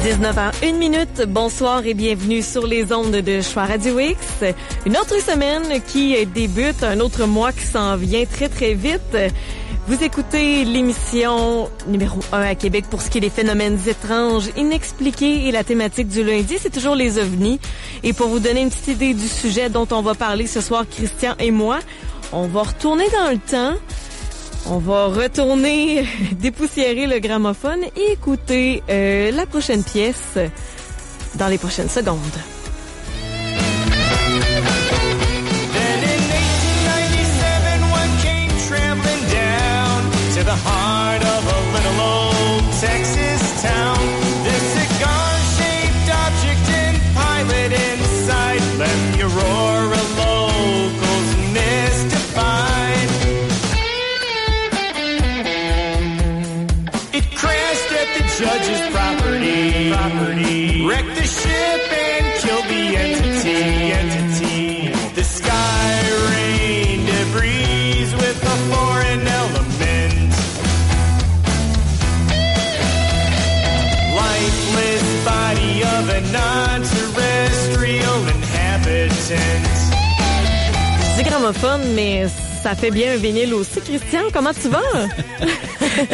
19h01. Bonsoir et bienvenue sur les ondes de Choix Radio X. Une autre semaine qui débute, un autre mois qui s'en vient très très vite. Vous écoutez l'émission numéro 1 à Québec pour ce qui est des phénomènes étranges, inexpliqués, et la thématique du lundi, c'est toujours les ovnis. Et pour vous donner une petite idée du sujet dont on va parler ce soir, Christian et moi, on va retourner dans le temps. On va retourner dépoussiérer le gramophone et écouter la prochaine pièce dans les prochaines secondes. Then in 1897 one came traveling down to the heart of a little old Texas town. This cigar-shaped object and pilot inside left the Aurora locals mystified. Judge's property, wrecked the ship and killed the entity. The sky rained debris with a foreign element. Lifeless body of a non-terrestrial inhabitant. C'est gramophone, mais ça fait bien un vinyle aussi. Christian, comment tu vas?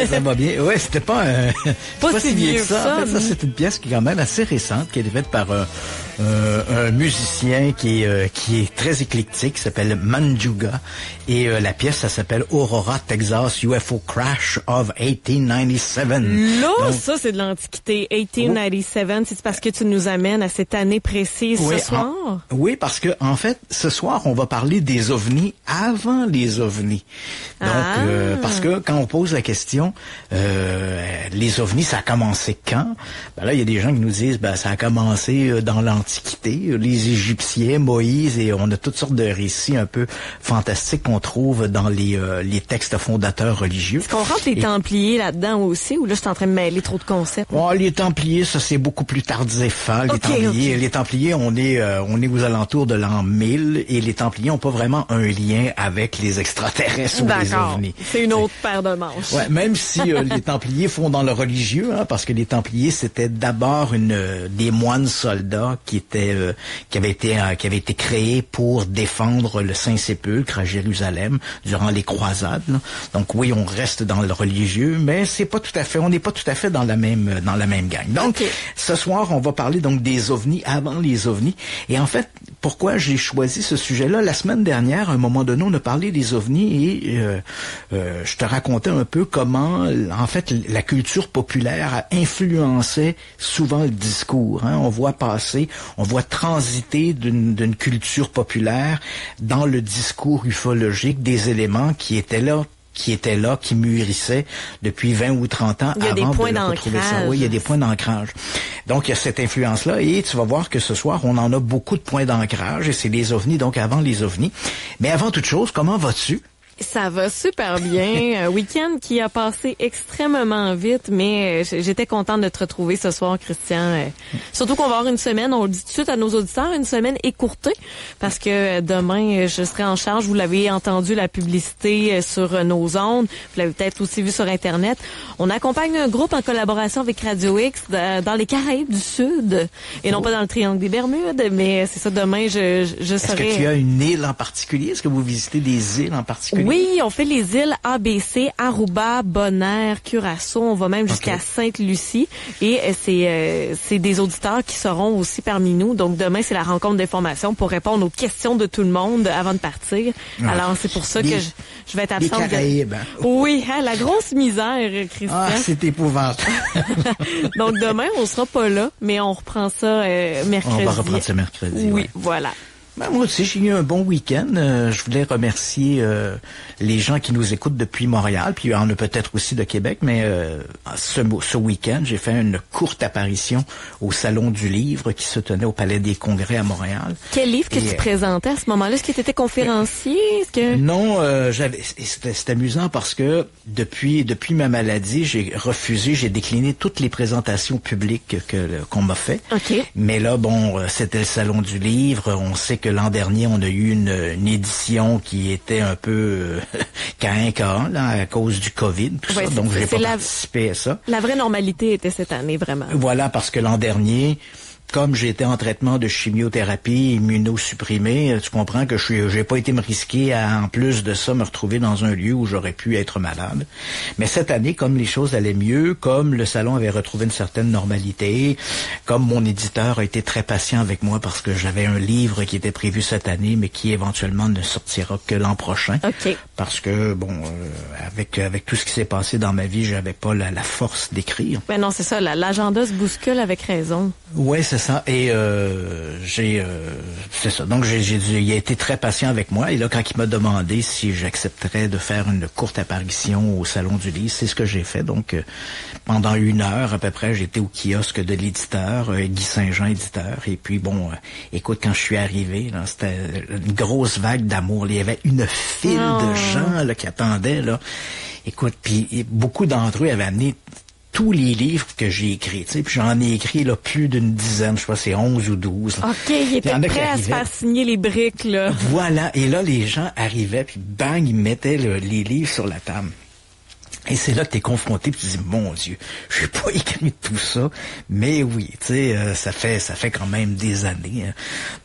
Ça va bien. Ouais, c'était pas si vieux que ça. En fait, ça, c'est une pièce qui est quand même assez récente, qui est faite par un musicien qui est très éclectique, qui s'appelle Manjuga. Et la pièce, ça s'appelle Aurora, Texas, UFO Crash of 1897. Là, donc, ça, c'est de l'Antiquité. 1897, c'est parce que tu nous amènes à cette année précise ce soir? Oui, parce que en fait, ce soir, on va parler des ovnis avant les ovnis. Donc, parce que quand on pose la question, les ovnis, ça a commencé quand? Ben là, il y a des gens qui nous disent, ça a commencé dans l'Antiquité, les Égyptiens, Moïse, et on a toutes sortes de récits un peu fantastiques qu'on trouve dans les textes fondateurs religieux. Est-ce qu'on rentre les Templiers là-dedans aussi, ou là, je suis en train de mêler trop de concepts? Oh, les Templiers, ça, c'est beaucoup plus tardif, hein, les Templiers, on est aux alentours de l'an 1000, et les Templiers n'ont pas vraiment un lien avec les extraterrestres ou les ovnis. C'est une autre paire de manches. Ouais, même si les Templiers font dans le religieux, hein, parce que les Templiers, c'était d'abord des moines soldats qui avaient été créés pour défendre le Saint-Sépulcre à Jérusalem durant les croisades, là. Donc oui, on reste dans le religieux, mais on n'est pas tout à fait dans la même gang. Donc, ce soir, on va parler donc des ovnis avant les ovnis. Et en fait, pourquoi j'ai choisi ce sujet-là? La semaine dernière, à un moment donné, on a parlé des ovnis et je te racontais un peu comment, en fait, la culture populaire influençait souvent le discours, hein. On voit transiter d'une culture populaire dans le discours ufologique des éléments qui étaient là, qui mûrissaient depuis 20 ou 30 ans avant de retrouver ça. Oui, il y a des points d'ancrage. Donc, il y a cette influence-là, et tu vas voir que ce soir, on en a beaucoup de points d'ancrage, et c'est les ovnis, donc avant les ovnis. Mais avant toute chose, comment vas-tu? Ça va super bien. Un week-end qui a passé extrêmement vite, mais j'étais contente de te retrouver ce soir, Christian. Surtout qu'on va avoir une semaine, on le dit tout de suite à nos auditeurs, une semaine écourtée, parce que demain, je serai en charge. Vous l'avez entendu, la publicité sur nos ondes. Vous l'avez peut-être aussi vu sur Internet. On accompagne un groupe en collaboration avec Radio X dans les Caraïbes du Sud, et non pas dans le Triangle des Bermudes, mais c'est ça, demain, je serai... Est-ce que tu as une île en particulier? Est-ce que vous visitez des îles en particulier? Oui, on fait les îles ABC, Aruba, Bonaire, Curaçao. On va même jusqu'à Sainte-Lucie. Et c'est des auditeurs qui seront aussi parmi nous. Donc demain, c'est la rencontre d'information pour répondre aux questions de tout le monde avant de partir. Alors c'est pour ça que je vais être absente. Les Caraïbes. Oui, hein, la grosse misère, Christian. Ah, c'est épouvantable. Donc demain, on sera pas là, mais on reprend ça mercredi. On va reprendre ça mercredi. Oui, voilà. Moi aussi, j'ai eu un bon week-end. Je voulais remercier les gens qui nous écoutent depuis Montréal, puis il y en a peut-être aussi de Québec, mais ce week-end, j'ai fait une courte apparition au Salon du Livre qui se tenait au Palais des Congrès à Montréal. Quel livre que tu présentais à ce moment-là? Est-ce que tu étais conférencier? Non, c'était amusant parce que depuis ma maladie, j'ai décliné toutes les présentations publiques qu'on m'a fait. Okay. Mais là, c'était le Salon du Livre. On sait que l'an dernier, on a eu une édition qui était un peu caïn-caïn, là, à cause du COVID, tout ça. Donc, j'ai pas participé à ça. La vraie normalité était cette année, vraiment. Voilà, parce que l'an dernier, comme j'étais en traitement de chimiothérapie immunosupprimée, tu comprends que j'ai pas été me risquer à, en plus de ça, me retrouver dans un lieu où j'aurais pu être malade. Mais cette année, comme les choses allaient mieux, comme le salon avait retrouvé une certaine normalité, comme mon éditeur a été très patient avec moi parce que j'avais un livre qui était prévu cette année, mais qui éventuellement ne sortira que l'an prochain. Okay. Parce que, bon, avec tout ce qui s'est passé dans ma vie, j'avais pas la force d'écrire. Ben non, c'est ça, l'agenda se bouscule avec raison. Ouais, c'est ça. Et c'est ça. Donc il a été très patient avec moi. Et là, quand il m'a demandé si j'accepterais de faire une courte apparition au Salon du Livre, c'est ce que j'ai fait. Donc pendant 1 heure à peu près, j'étais au kiosque de l'éditeur, Guy Saint-Jean éditeur. Et puis bon, écoute, quand je suis arrivé, là, c'était une grosse vague d'amour. Il y avait une file de gens là qui attendaient là. Écoute, puis beaucoup d'entre eux avaient amené tous les livres que j'ai écrits, tu sais, puis j'en ai écrit là plus d'une dizaine, je sais pas, c'est 11 ou 12. Là. OK, il était prêt à se faire signer les briques, là. Voilà, et là, les gens arrivaient, puis bang, ils mettaient les livres sur la table. Et c'est là que t'es confronté, puis tu dis, mon Dieu, j'ai pas écrit tout ça, mais oui, tu sais, ça fait quand même des années. Hein.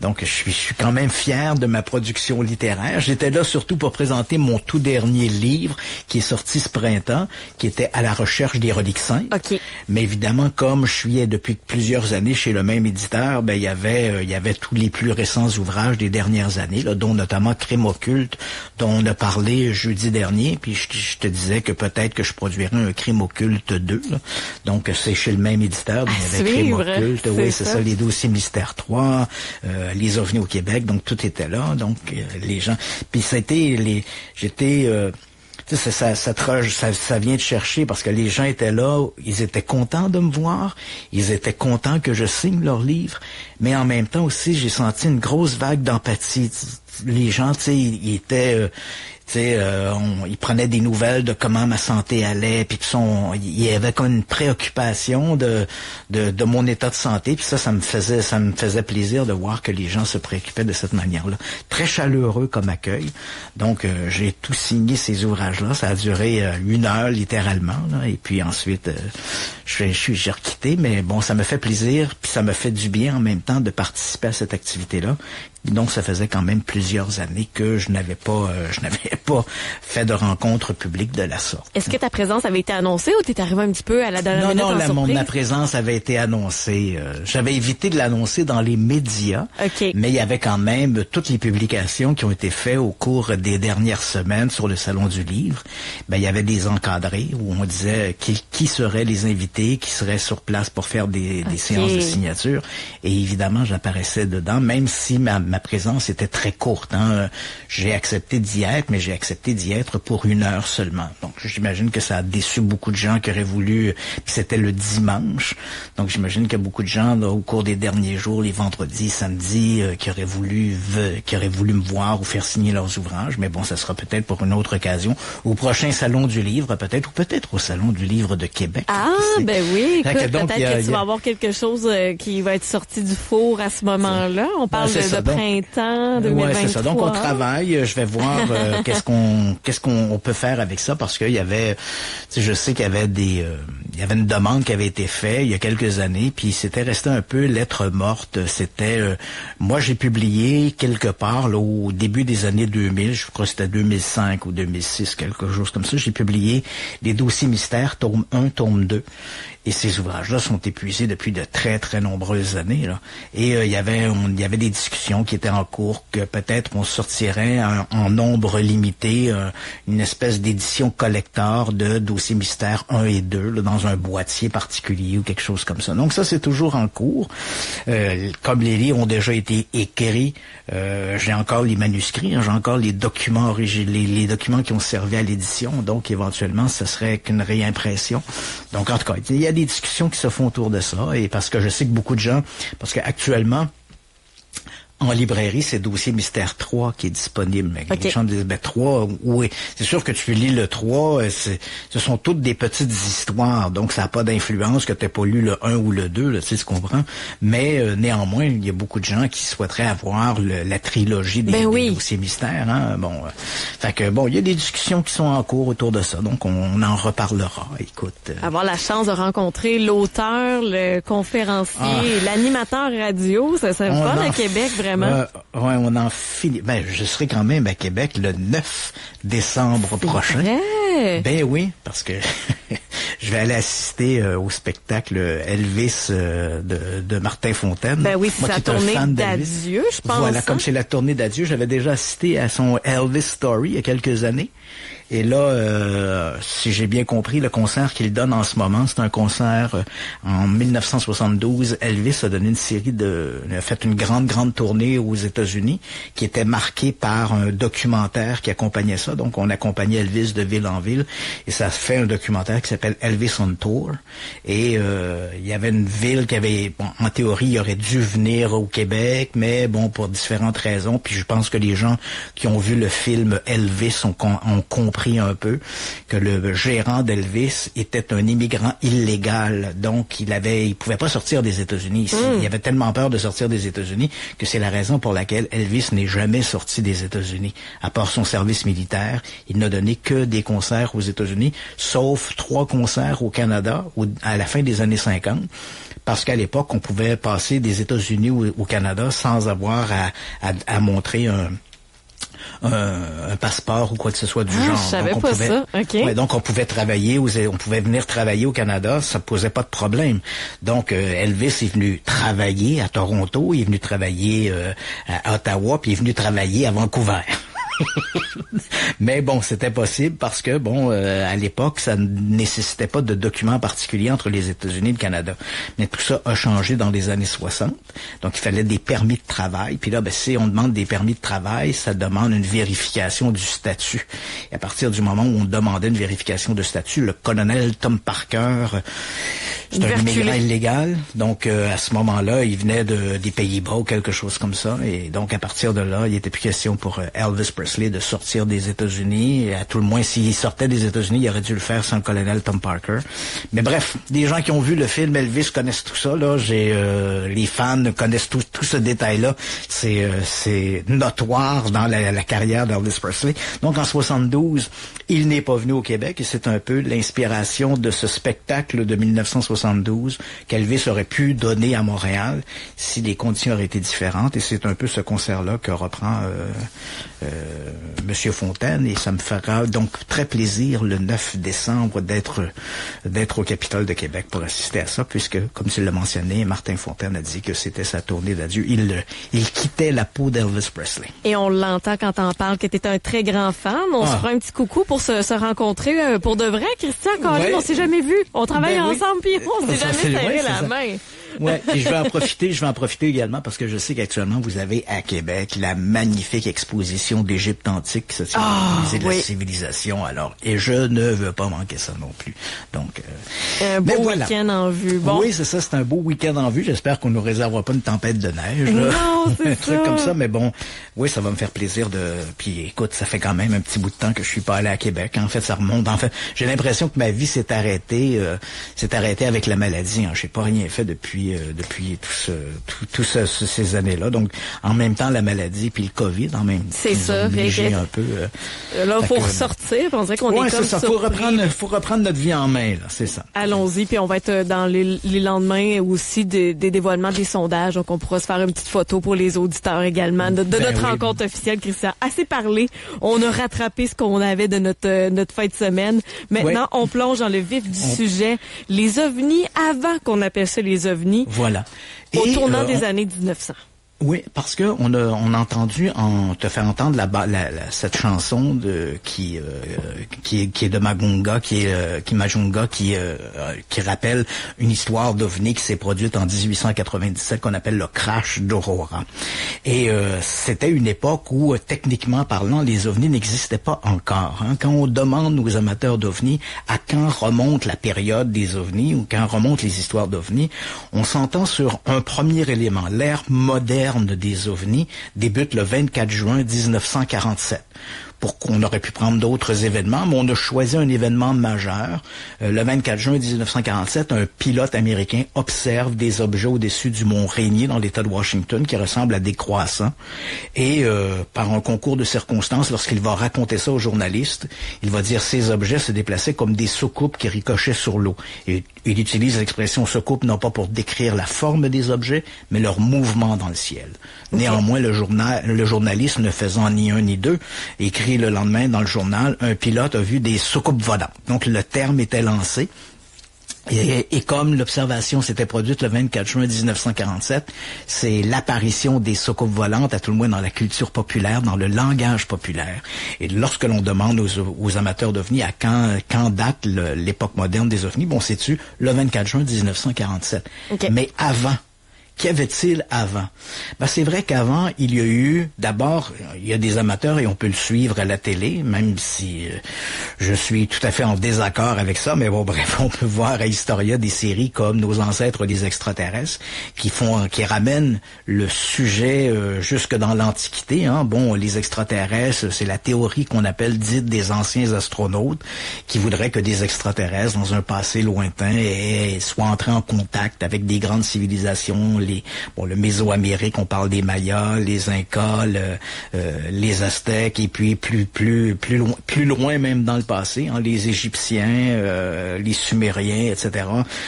Donc, je suis quand même fier de ma production littéraire. J'étais là surtout pour présenter mon tout dernier livre, qui est sorti ce printemps, qui était À la recherche des reliques saintes. Okay. Mais évidemment, comme je suis depuis plusieurs années chez le même éditeur, ben il y avait tous les plus récents ouvrages des dernières années, là, dont notamment Crime occulte, dont on a parlé jeudi dernier, puis je te disais que peut-être que je produirais un Crime occulte 2. Là. Donc, c'est chez le même éditeur. Donc, il y avait Crime occulte. Oui, c'est ça. Les dossiers mystères 3, les ovnis au Québec. Donc, tout était là. Donc, les gens... Puis, c'était... J'étais... Tu sais, ça vient de chercher parce que les gens étaient là, ils étaient contents de me voir, ils étaient contents que je signe leur livre, mais en même temps aussi, j'ai senti une grosse vague d'empathie. Les gens, tu sais, ils étaient... ils prenaient des nouvelles de comment ma santé allait, puis il y avait comme une préoccupation de mon état de santé, puis ça me faisait plaisir de voir que les gens se préoccupaient de cette manière-là. Très chaleureux comme accueil. Donc j'ai tout signé ces ouvrages-là. Ça a duré 1 heure littéralement, là, et puis ensuite j'ai requitté, mais bon, ça me fait plaisir, puis ça me fait du bien en même temps de participer à cette activité-là. Donc, ça faisait quand même plusieurs années que je n'avais pas fait de rencontre publique de la sorte. Est-ce que ta présence avait été annoncée ou t'es arrivé un petit peu à la dernière minute en surprise? Ma présence avait été annoncée. J'avais évité de l'annoncer dans les médias, okay. Mais il y avait quand même toutes les publications qui ont été faites au cours des dernières semaines sur le Salon du Livre. Ben, il y avait des encadrés où on disait qui seraient les invités, qui seraient sur place pour faire des séances de signature. Et évidemment, j'apparaissais dedans, même si ma présence était très courte. Hein. J'ai accepté d'y être, mais j'ai accepté d'y être pour 1 heure seulement. Donc, j'imagine que ça a déçu beaucoup de gens qui auraient voulu... Puis c'était le dimanche. Donc, j'imagine qu'il y a beaucoup de gens, là, au cours des derniers jours, les vendredis, samedis, qui auraient voulu me voir ou faire signer leurs ouvrages. Mais bon, ça sera peut-être pour une autre occasion. Au prochain Salon du Livre, peut-être, ou peut-être au Salon du Livre de Québec. Ah, ben oui. Écoute, peut-être que tu vas avoir quelque chose qui va être sorti du four à ce moment-là. On parle de printemps 2023. Ouais, c'est ça. Donc, on travaille. Je vais voir qu'est-ce qu'on peut faire avec ça, parce qu'il y avait, tu sais, je sais qu'il y avait il y avait une demande qui avait été faite il y a quelques années, puis c'était resté un peu lettre morte. C'était, moi, j'ai publié quelque part là, au début des années 2000, je crois que c'était 2005 ou 2006, quelque chose comme ça. J'ai publié les dossiers mystères, tome 1, tome 2. Et ces ouvrages-là sont épuisés depuis de très, très nombreuses années, là. Et il y avait des discussions qui étaient en cours que peut-être on sortirait en nombre limité une espèce d'édition collector de dossiers mystères 1 et 2 là, dans un boîtier particulier ou quelque chose comme ça. Donc ça, c'est toujours en cours. Comme les livres ont déjà été écrits, j'ai encore les manuscrits, hein, j'ai encore les documents les documents qui ont servi à l'édition. Donc éventuellement, ce serait qu'une réimpression. Donc en tout cas, il y a des discussions qui se font autour de ça, et parce que je sais que beaucoup de gens, parce qu'actuellement, En librairie, c'est Dossier Mystère 3 qui est disponible. Okay. Les Chants d'Élisabeth 3, oui. C'est sûr que tu lis le 3, ce sont toutes des petites histoires, donc ça n'a pas d'influence que tu n'aies pas lu le 1 ou le 2, là, tu comprends. Mais néanmoins, il y a beaucoup de gens qui souhaiteraient avoir la trilogie des Dossiers Mystères. Hein? Fait que il y a des discussions qui sont en cours autour de ça, donc on en reparlera. Écoute. Avoir la chance de rencontrer l'auteur, le conférencier, l'animateur radio, ça serait fun à Québec, vraiment. On en finit. Je serai quand même à Québec le 9 décembre prochain. Vrai? Ben oui, parce que je vais aller assister au spectacle Elvis de Martin Fontaine. Ben oui, c'est la tournée d'adieu, je pense. Voilà, comme c'est la tournée d'adieu, j'avais déjà assisté à son Elvis Story il y a quelques années. Et là, si j'ai bien compris, le concert qu'il donne en ce moment, c'est un concert en 1972. Elvis a donné a fait une grande tournée aux États-Unis qui était marquée par un documentaire qui accompagnait ça. Donc, on accompagnait Elvis de ville en ville et ça fait un documentaire qui s'appelle Elvis on Tour. Et il y avait une ville qui avait, en théorie, il aurait dû venir au Québec, mais pour différentes raisons. Puis je pense que les gens qui ont vu le film Elvis ont compris un peu que le gérant d'Elvis était un immigrant illégal, donc il pouvait pas sortir des États-Unis ici. Il avait tellement peur de sortir des États-Unis que c'est la raison pour laquelle Elvis n'est jamais sorti des États-Unis. À part son service militaire, il n'a donné que des concerts aux États-Unis, sauf 3 concerts au Canada à la fin des années 50. Parce qu'à l'époque, on pouvait passer des États-Unis au Canada sans avoir à montrer un passeport ou quoi que ce soit du genre. Je savais pas ça. Okay. Ouais, donc on pouvait venir travailler au Canada, ça posait pas de problème. Donc Elvis est venu travailler à Toronto, il est venu travailler à Ottawa, puis il est venu travailler à Vancouver. Mais c'était possible parce que à l'époque, ça ne nécessitait pas de documents particuliers entre les États-Unis et le Canada. Mais tout ça a changé dans les années 60. Donc il fallait des permis de travail. Puis là, si on demande des permis de travail, ça demande une vérification du statut. Et à partir du moment où on demandait une vérification de statut, le colonel Tom Parker, c'est un immigrant illégal. Donc à ce moment-là, il venait des Pays-Bas ou quelque chose comme ça. Et donc à partir de là, il n'était plus question pour Elvis Presley de sortir des États-Unis. Et à tout le moins, s'il sortait des États-Unis, il aurait dû le faire sans le colonel Tom Parker. Mais bref, les gens qui ont vu le film Elvis connaissent tout ça. Là, les fans connaissent tout ce détail-là. C'est notoire dans la carrière d'Elvis Presley. Donc en 72, il n'est pas venu au Québec et c'est un peu l'inspiration de ce spectacle de 1972 qu'Elvis aurait pu donner à Montréal si les conditions auraient été différentes. Et c'est un peu ce concert-là que reprend Monsieur Fontaine, et ça me fera donc très plaisir le 9 décembre d'être au Capitole de Québec pour assister à ça, puisque, comme tu l'as mentionné, Martin Fontaine a dit que c'était sa tournée d'adieu. Il quittait la peau d'Elvis Presley. Et on l'entend quand t'en parles que t'es un très grand fan. On se fera un petit coucou pour se rencontrer pour de vrai. Christian, Colin, on s'est jamais vu. On travaille ensemble puis on s'est jamais serré la main. Ouais, et je vais en profiter également parce que je sais qu'actuellement vous avez à Québec la magnifique exposition d'Égypte antique qui se tient au musée de la civilisation. Alors, et je ne veux pas manquer ça non plus. Donc, un beau week-end en vue. Bon. Oui, c'est ça, c'est un beau week-end en vue. J'espère qu'on nous réservera pas une tempête de neige. Là. Non, c'est un truc comme ça, mais oui, ça va me faire plaisir de. Puis, écoute, ça fait quand même un petit bout de temps que je suis pas allé à Québec. En fait, ça remonte. En fait, j'ai l'impression que ma vie s'est arrêtée avec la maladie. J'ai pas rien fait depuis ces années-là. Donc, en même temps, la maladie puis le COVID, en même temps. C'est ça. Un peu. Là, faut ressortir. On dirait qu'on est comme ça. Faut reprendre notre vie en main, là. C'est ça. Allons-y. Puis on va être dans les lendemains aussi des dévoilements des sondages. Donc, on pourra se faire une petite photo pour les auditeurs également de notre rencontre officielle, Christian. Assez parlé. On a rattrapé ce qu'on avait de notre fin de semaine. Maintenant, on plonge dans le vif du sujet. Les ovnis avant qu'on appelle ça les ovnis. Voilà. Au tournant des années 1900. Oui, parce que on a entendu te faire entendre cette chanson qui est de Majunga, qui rappelle une histoire d'OVNI qui s'est produite en 1897 qu'on appelle le crash d'Aurora. Et c'était une époque où techniquement parlant les ovnis n'existaient pas encore. Quand on demande aux amateurs d'ovnis à quand remonte la période des ovnis ou quand remontent les histoires d'ovnis, on s'entend sur un premier élément, l'ère moderne moderne des ovnis débute le 24 juin 1947. Pour qu'on aurait pu prendre d'autres événements, mais on a choisi un événement majeur. Le 24 juin 1947, un pilote américain observe des objets au-dessus du mont Rainier dans l'État de Washington qui ressemblent à des croissants. Et par un concours de circonstances, lorsqu'il va raconter ça aux journalistes, il va dire ces objets se déplaçaient comme des soucoupes qui ricochaient sur l'eau. Et il utilise l'expression soucoupe non pas pour décrire la forme des objets, mais leur mouvement dans le ciel. Okay. Néanmoins, le journaliste, ne faisant ni un ni deux, écrit le lendemain dans le journal, un pilote a vu des soucoupes volantes. Donc le terme était lancé. Et comme l'observation s'était produite le 24 juin 1947, c'est l'apparition des soucoupes volantes, à tout le moins dans la culture populaire, dans le langage populaire. Et lorsque l'on demande aux amateurs d'ovnis à quand date l'époque moderne des ovnis, bon, c'est-tu le 24 juin 1947. Okay. Mais avant, qu'y avait-il avant? Ben, c'est vrai qu'avant, il y a eu, d'abord, il y a des amateurs et on peut le suivre à la télé, même si je suis tout à fait en désaccord avec ça, mais bon, bref, on peut voir à Historia des séries comme Nos ancêtres des extraterrestres, qui ramènent le sujet jusque dans l'Antiquité, hein. Bon, les extraterrestres, c'est la théorie qu'on appelle dite des anciens astronautes, qui voudraient que des extraterrestres, dans un passé lointain, soient entrés en contact avec des grandes civilisations, le Mésoamérique, on parle des Mayas, les Incas, les Aztèques, et puis plus loin même dans le passé, hein, les Égyptiens, les Sumériens, etc.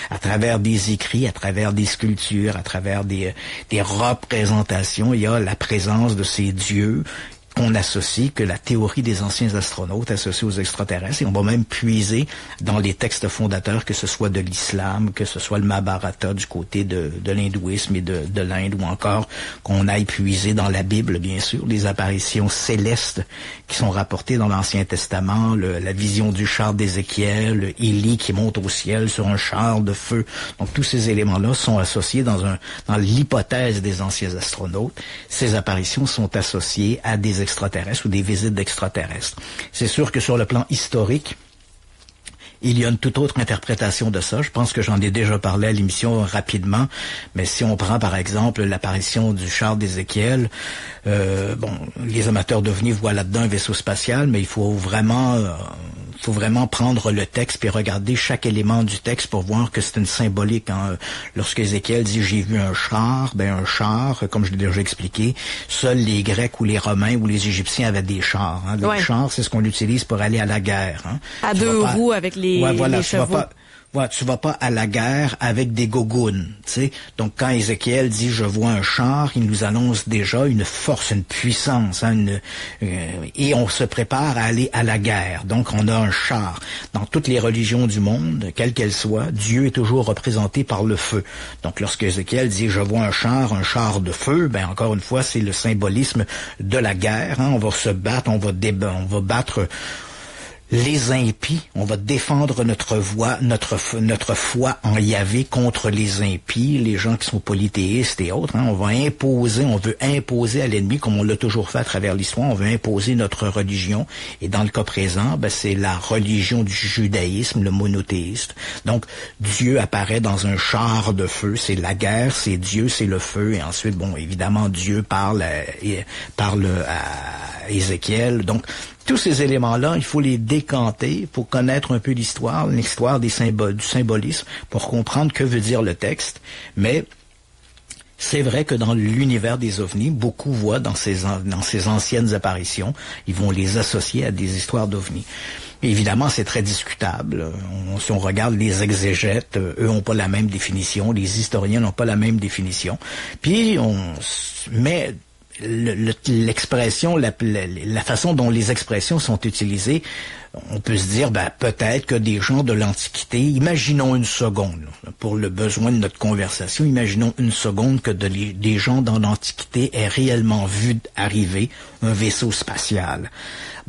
À travers des écrits, à travers des sculptures, à travers des représentations, il y a la présence de ces dieux qu'on associe, que la théorie des anciens astronautes associe aux extraterrestres, et on va même puiser dans les textes fondateurs, que ce soit de l'islam, que ce soit le Mahabharata du côté de l'hindouisme et de l'Inde, ou encore qu'on aille puiser dans la Bible, bien sûr, les apparitions célestes qui sont rapportées dans l'Ancien Testament, la vision du char d'Ézéchiel, Élie qui monte au ciel sur un char de feu. Donc tous ces éléments-là sont associés dans l'hypothèse des anciens astronautes. Ces apparitions sont associées à des extraterrestres ou des visites d'extraterrestres. C'est sûr que sur le plan historique, il y a une toute autre interprétation de ça. Je pense que j'en ai déjà parlé à l'émission rapidement, mais si on prend par exemple l'apparition du char d'Ézéchiel, les amateurs d'ovnis voient là-dedans un vaisseau spatial, mais il faut vraiment prendre le texte puis regarder chaque élément du texte pour voir que c'est une symbolique. Hein. Lorsque Ézéchiel dit « j'ai vu un char », un char, comme je l'ai déjà expliqué, seuls les Grecs ou les Romains ou les Égyptiens avaient des chars. Hein. Les chars, c'est ce qu'on utilise pour aller à la guerre. Hein. À deux roues avec les chevaux. Tu vas pas à la guerre avec des gogoons, tu sais. Donc quand Ézéchiel dit je vois un char, il nous annonce déjà une force, une puissance, hein, et on se prépare à aller à la guerre. Donc on a un char. Dans toutes les religions du monde, quelles qu'elles soient, Dieu est toujours représenté par le feu. Donc lorsque Ézéchiel dit je vois un char de feu, encore une fois c'est le symbolisme de la guerre. Hein. On va se battre, on va battre les impies, on va défendre notre foi en Yahvé contre les impies, les gens qui sont polythéistes et autres. Hein. On veut imposer à l'ennemi, comme on l'a toujours fait à travers l'histoire, on veut imposer notre religion. Et dans le cas présent, c'est la religion du judaïsme, le monothéiste. Donc, Dieu apparaît dans un char de feu, c'est la guerre, c'est Dieu, c'est le feu. Et ensuite, évidemment, Dieu parle à Ézéchiel. Donc, tous ces éléments-là, il faut les décanter pour connaître un peu l'histoire du symbolisme, pour comprendre que veut dire le texte. Mais c'est vrai que dans l'univers des ovnis, beaucoup voient dans ces anciennes apparitions, ils vont les associer à des histoires d'ovnis. Évidemment, c'est très discutable. Si on regarde les exégètes, eux n'ont pas la même définition, les historiens n'ont pas la même définition. Puis, mais l'expression, la façon dont les expressions sont utilisées, on peut se dire, peut-être que des gens de l'Antiquité, imaginons une seconde, pour le besoin de notre conversation, imaginons une seconde que des gens dans l'Antiquité aient réellement vu arriver un vaisseau spatial.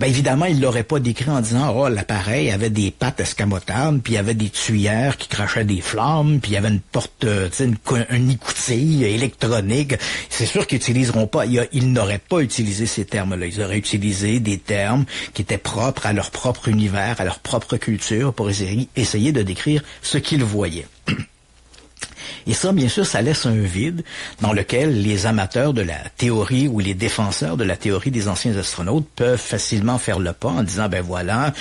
Évidemment, ils l'auraient pas décrit en disant, l'appareil avait des pattes escamotables, puis il y avait des tuyères qui crachaient des flammes, puis il y avait une porte, une écoutille électronique. C'est sûr qu'ils utiliseront pas, ils n'auraient pas utilisé ces termes-là. Ils auraient utilisé des termes qui étaient propres à leur propre univers, à leur propre culture, pour essayer de décrire ce qu'ils voyaient. Et ça, bien sûr, ça laisse un vide dans lequel les amateurs de la théorie ou les défenseurs de la théorie des anciens astronautes peuvent facilement faire le pas en disant, ben voilà,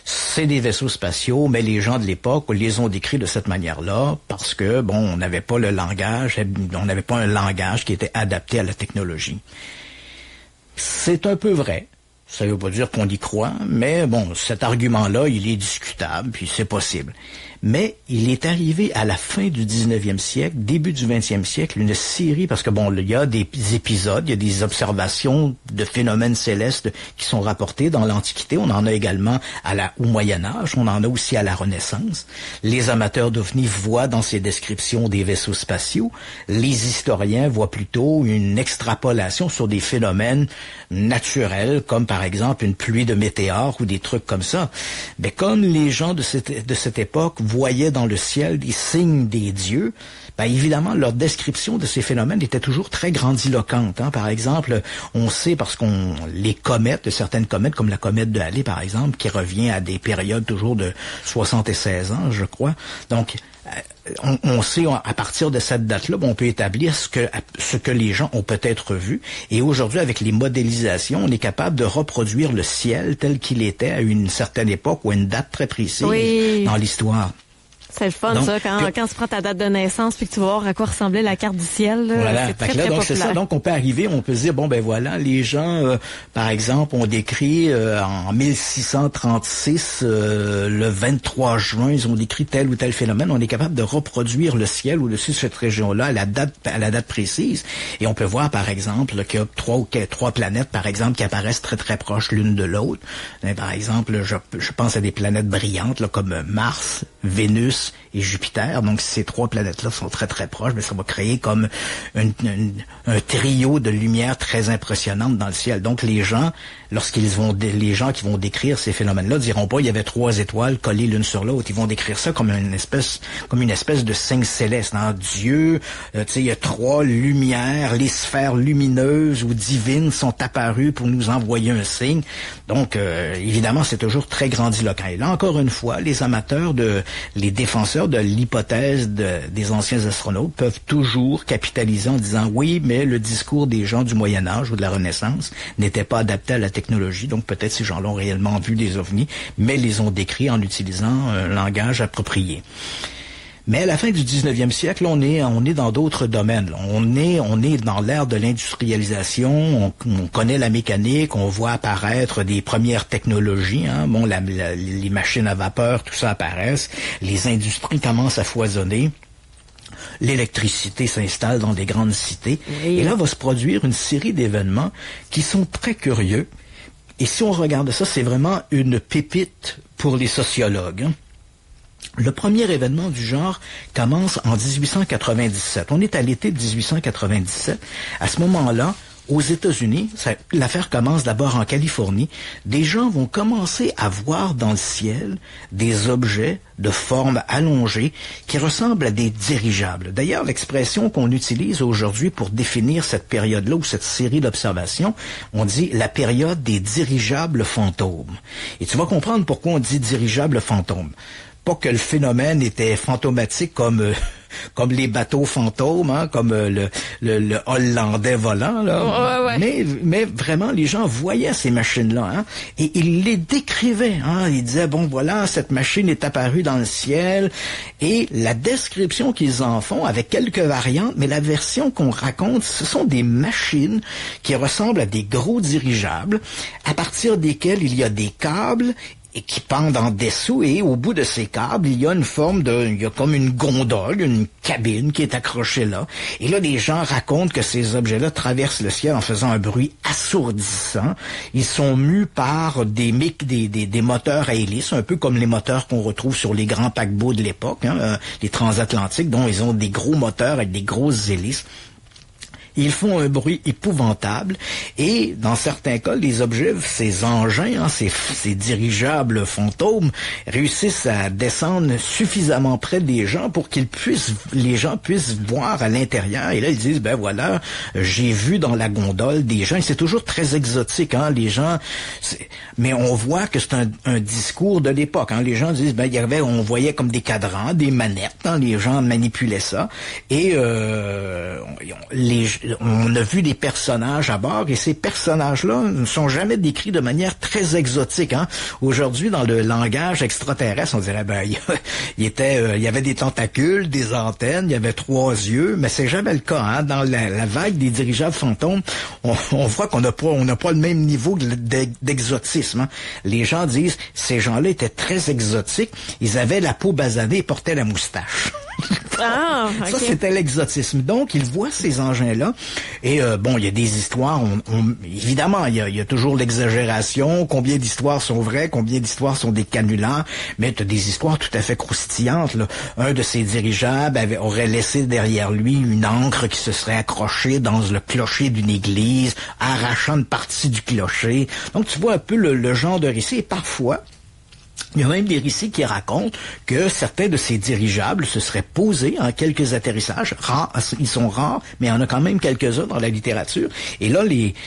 c'est des vaisseaux spatiaux, mais les gens de l'époque les ont décrits de cette manière-là parce que, bon, on n'avait pas le langage, on n'avait pas un langage qui était adapté à la technologie. C'est un peu vrai. Ça ne veut pas dire qu'on y croit, mais bon, cet argument-là, il est discutable, puis c'est possible. Mais il est arrivé à la fin du 19e siècle, début du 20e siècle, une série, parce que bon, il y a des épisodes, il y a des observations de phénomènes célestes qui sont rapportés dans l'Antiquité. On en a également au Moyen-Âge, on en a aussi à la Renaissance. Les amateurs d'OVNI voient dans ces descriptions des vaisseaux spatiaux. Les historiens voient plutôt une extrapolation sur des phénomènes naturels, comme par exemple une pluie de météores ou des trucs comme ça. Mais comme les gens de cette époque voyaient dans le ciel des signes des dieux, ben évidemment, leur description de ces phénomènes était toujours très grandiloquente. Hein. Par exemple, on sait, parce les comètes, certaines comètes, comme la comète de Halley, par exemple, qui revient à des périodes toujours de 76 ans, je crois. Donc, on sait, à partir de cette date-là, on peut établir ce que les gens ont peut-être vu. Et aujourd'hui, avec les modélisations, on est capable de reproduire le ciel tel qu'il était à une certaine époque ou à une date très précise dans l'histoire. C'est le fun, donc, ça, quand tu prends ta date de naissance puis que tu vas voir à quoi ressemblait la carte du ciel. Là, voilà, c'est très, très donc populaire. c'est ça. Donc on peut arriver, on peut se dire, bon ben voilà, les gens, par exemple, ont décrit en 1636, le 23 juin, ils ont décrit tel ou tel phénomène. On est capable de reproduire le ciel au-dessus de cette région-là à la date précise. Et on peut voir, par exemple, qu'il y a trois planètes, par exemple, qui apparaissent très très proches l'une de l'autre. Par exemple, je pense à des planètes brillantes là, comme Mars, Vénus et Jupiter. Donc, ces trois planètes-là sont très, très proches, mais ça va créer comme un trio de lumière très impressionnante dans le ciel. Donc, les gens qui vont décrire ces phénomènes-là diront pas il y avait trois étoiles collées l'une sur l'autre. Ils vont décrire ça comme une espèce de signe céleste. Hein? Dieu, tu sais, il y a trois lumières, les sphères lumineuses ou divines sont apparues pour nous envoyer un signe. Donc, évidemment, c'est toujours très grandiloquent. Et là, encore une fois, les défenseurs de l'hypothèse des anciens astronautes peuvent toujours capitaliser en disant oui, mais le discours des gens du Moyen-Âge ou de la Renaissance n'était pas adapté à la technologie, donc peut-être ces gens-là ont réellement vu des ovnis, mais les ont décrits en utilisant un langage approprié. Mais à la fin du 19e siècle, on est dans d'autres domaines. On est dans l'ère de l'industrialisation, on connaît la mécanique, on voit apparaître des premières technologies. Hein. Bon, les machines à vapeur, tout ça apparaissent. Les industries commencent à foisonner. L'électricité s'installe dans des grandes cités. Oui. Et là va se produire une série d'événements qui sont très curieux. Et si on regarde ça, c'est vraiment une pépite pour les sociologues. Hein. Le premier événement du genre commence en 1897. On est à l'été de 1897. À ce moment-là, aux États-Unis, l'affaire commence d'abord en Californie. Des gens vont commencer à voir dans le ciel des objets de forme allongée qui ressemblent à des dirigeables. D'ailleurs, l'expression qu'on utilise aujourd'hui pour définir cette période-là ou cette série d'observations, on dit la période des dirigeables fantômes. Et tu vas comprendre pourquoi on dit dirigeable fantôme. Pas que le phénomène était fantomatique comme les bateaux fantômes, hein, comme le hollandais volant, là. Ouais. Mais vraiment, les gens voyaient ces machines-là, hein, et ils les décrivaient, hein. Ils disaient, bon, voilà, cette machine est apparue dans le ciel, et la description qu'ils en font, avec quelques variantes, mais la version qu'on raconte, ce sont des machines qui ressemblent à des gros dirigeables, à partir desquels il y a des câbles et qui pendent en dessous, et au bout de ces câbles, il y a comme une gondole, une cabine qui est accrochée là. Et là, les gens racontent que ces objets-là traversent le ciel en faisant un bruit assourdissant. Ils sont mus par des moteurs à hélices, un peu comme les moteurs qu'on retrouve sur les grands paquebots de l'époque, hein, les transatlantiques, dont ils ont des gros moteurs avec des grosses hélices. Ils font un bruit épouvantable et dans certains cas, les objets, ces engins, ces dirigeables fantômes réussissent à descendre suffisamment près des gens pour les gens puissent voir à l'intérieur. Et là, ils disent, ben voilà, j'ai vu dans la gondole des gens. Et c'est toujours très exotique, hein, les gens. Mais on voit que c'est un discours de l'époque. Hein. Les gens disent, ben on voyait comme des cadrans, des manettes. Hein, les gens manipulaient ça. Et on a vu des personnages à bord et ces personnages-là ne sont jamais décrits de manière très exotique. Hein. Aujourd'hui, dans le langage extraterrestre, on dirait il y avait des tentacules, des antennes, il y avait 3 yeux, mais c'est jamais le cas. Hein. Dans la vague des dirigeables fantômes, on voit qu'on n'a pas le même niveau d'exotisme. Hein. Les gens disent ces gens-là étaient très exotiques, ils avaient la peau basanée et portaient la moustache. Ah, okay. Ça, c'était l'exotisme. Donc, ils voient ces engins-là. Et il y a des histoires. Évidemment, il y a toujours l'exagération. Combien d'histoires sont vraies, combien d'histoires sont des canulars. Mais tu as des histoires tout à fait croustillantes. Là. Un de ces dirigeables aurait laissé derrière lui une ancre qui se serait accrochée dans le clocher d'une église, arrachant une partie du clocher. Donc, tu vois un peu le genre de récit. Et parfois, il y a même des récits qui racontent que certains de ces dirigeables se seraient posés en quelques atterrissages. Ils sont rares, mais il y en a quand même quelques-uns dans la littérature. Et là,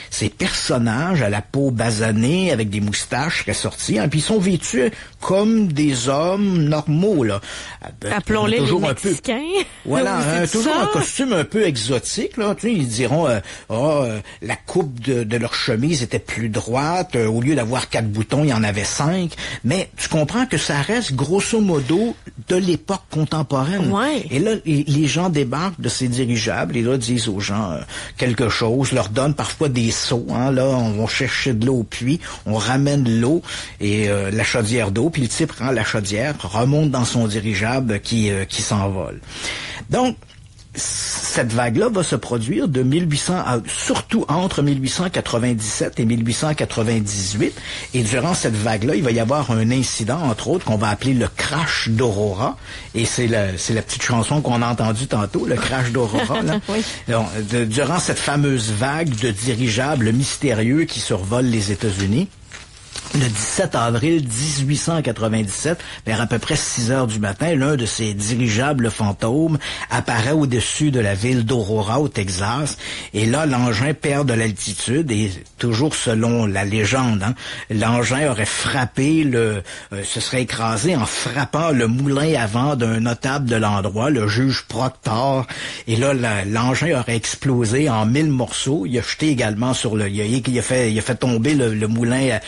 ces personnages à la peau basanée, avec des moustaches seraient sortis, hein, puis ils sont vêtus comme des hommes normaux, là. Appelons-les les Mexicains. Voilà, toujours un costume un peu exotique, là. Tu sais, ils diront, la coupe de leur chemise était plus droite, au lieu d'avoir 4 boutons, il y en avait 5. Mais tu comprends que ça reste grosso modo de l'époque contemporaine. Ouais. Et là, les gens débarquent de ces dirigeables et là disent aux gens quelque chose, leur donnent parfois des seaux. Hein, là, on va chercher de l'eau au puits, on ramène l'eau et la chaudière d'eau, puis le type prend la chaudière, remonte dans son dirigeable qui s'envole. Donc, cette vague-là va se produire surtout entre 1897 et 1898. Et durant cette vague-là, il va y avoir un incident, entre autres, qu'on va appeler le crash d'Aurora. Et c'est la petite chanson qu'on a entendue tantôt, le crash d'Aurora. Là. Oui. Donc, durant cette fameuse vague de dirigeables mystérieux qui survolent les États-Unis, le 17 avril 1897, vers à peu près 6 heures du matin, l'un de ces dirigeables fantômes apparaît au-dessus de la ville d'Aurora, au Texas. Et là, l'engin perd de l'altitude et, toujours selon la légende, hein, l'engin aurait frappé se serait écrasé en frappant le moulin avant d'un notable de l'endroit, le juge Proctor. Et là, l'engin aurait explosé en 1000 morceaux. Il a jeté également il a fait tomber le moulin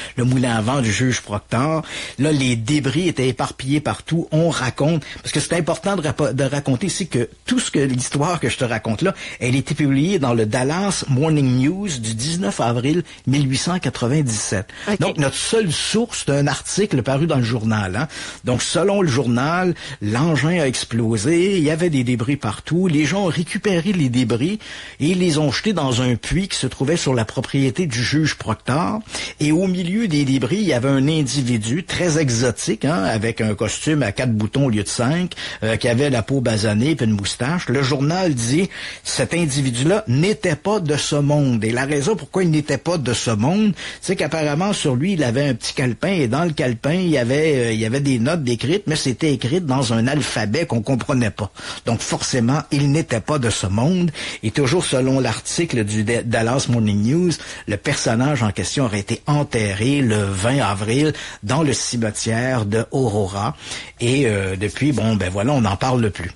avant du juge Proctor. Là, les débris étaient éparpillés partout. On raconte, parce que c'est important de raconter ici que l'histoire que je te raconte là, elle était publiée dans le Dallas Morning News du 19 avril 1897. Okay. Donc, notre seule source, c'est un article paru dans le journal. Hein. Donc, selon le journal, l'engin a explosé, il y avait des débris partout. Les gens ont récupéré les débris et les ont jetés dans un puits qui se trouvait sur la propriété du juge Proctor. Et au milieu des débris, il y avait un individu très exotique, hein, avec un costume à 4 boutons au lieu de 5, qui avait la peau basanée et une moustache. Le journal dit cet individu-là n'était pas de ce monde. Et la raison pourquoi il n'était pas de ce monde, c'est qu'apparemment sur lui, il avait un petit calepin et dans le calepin, il y avait des notes décrites, mais c'était écrit dans un alphabet qu'on comprenait pas. Donc forcément, il n'était pas de ce monde. Et toujours selon l'article du Dallas Morning News, le personnage en question aurait été enterré le 20 avril dans le cimetière de Aurora. Et depuis, on n'en parle plus.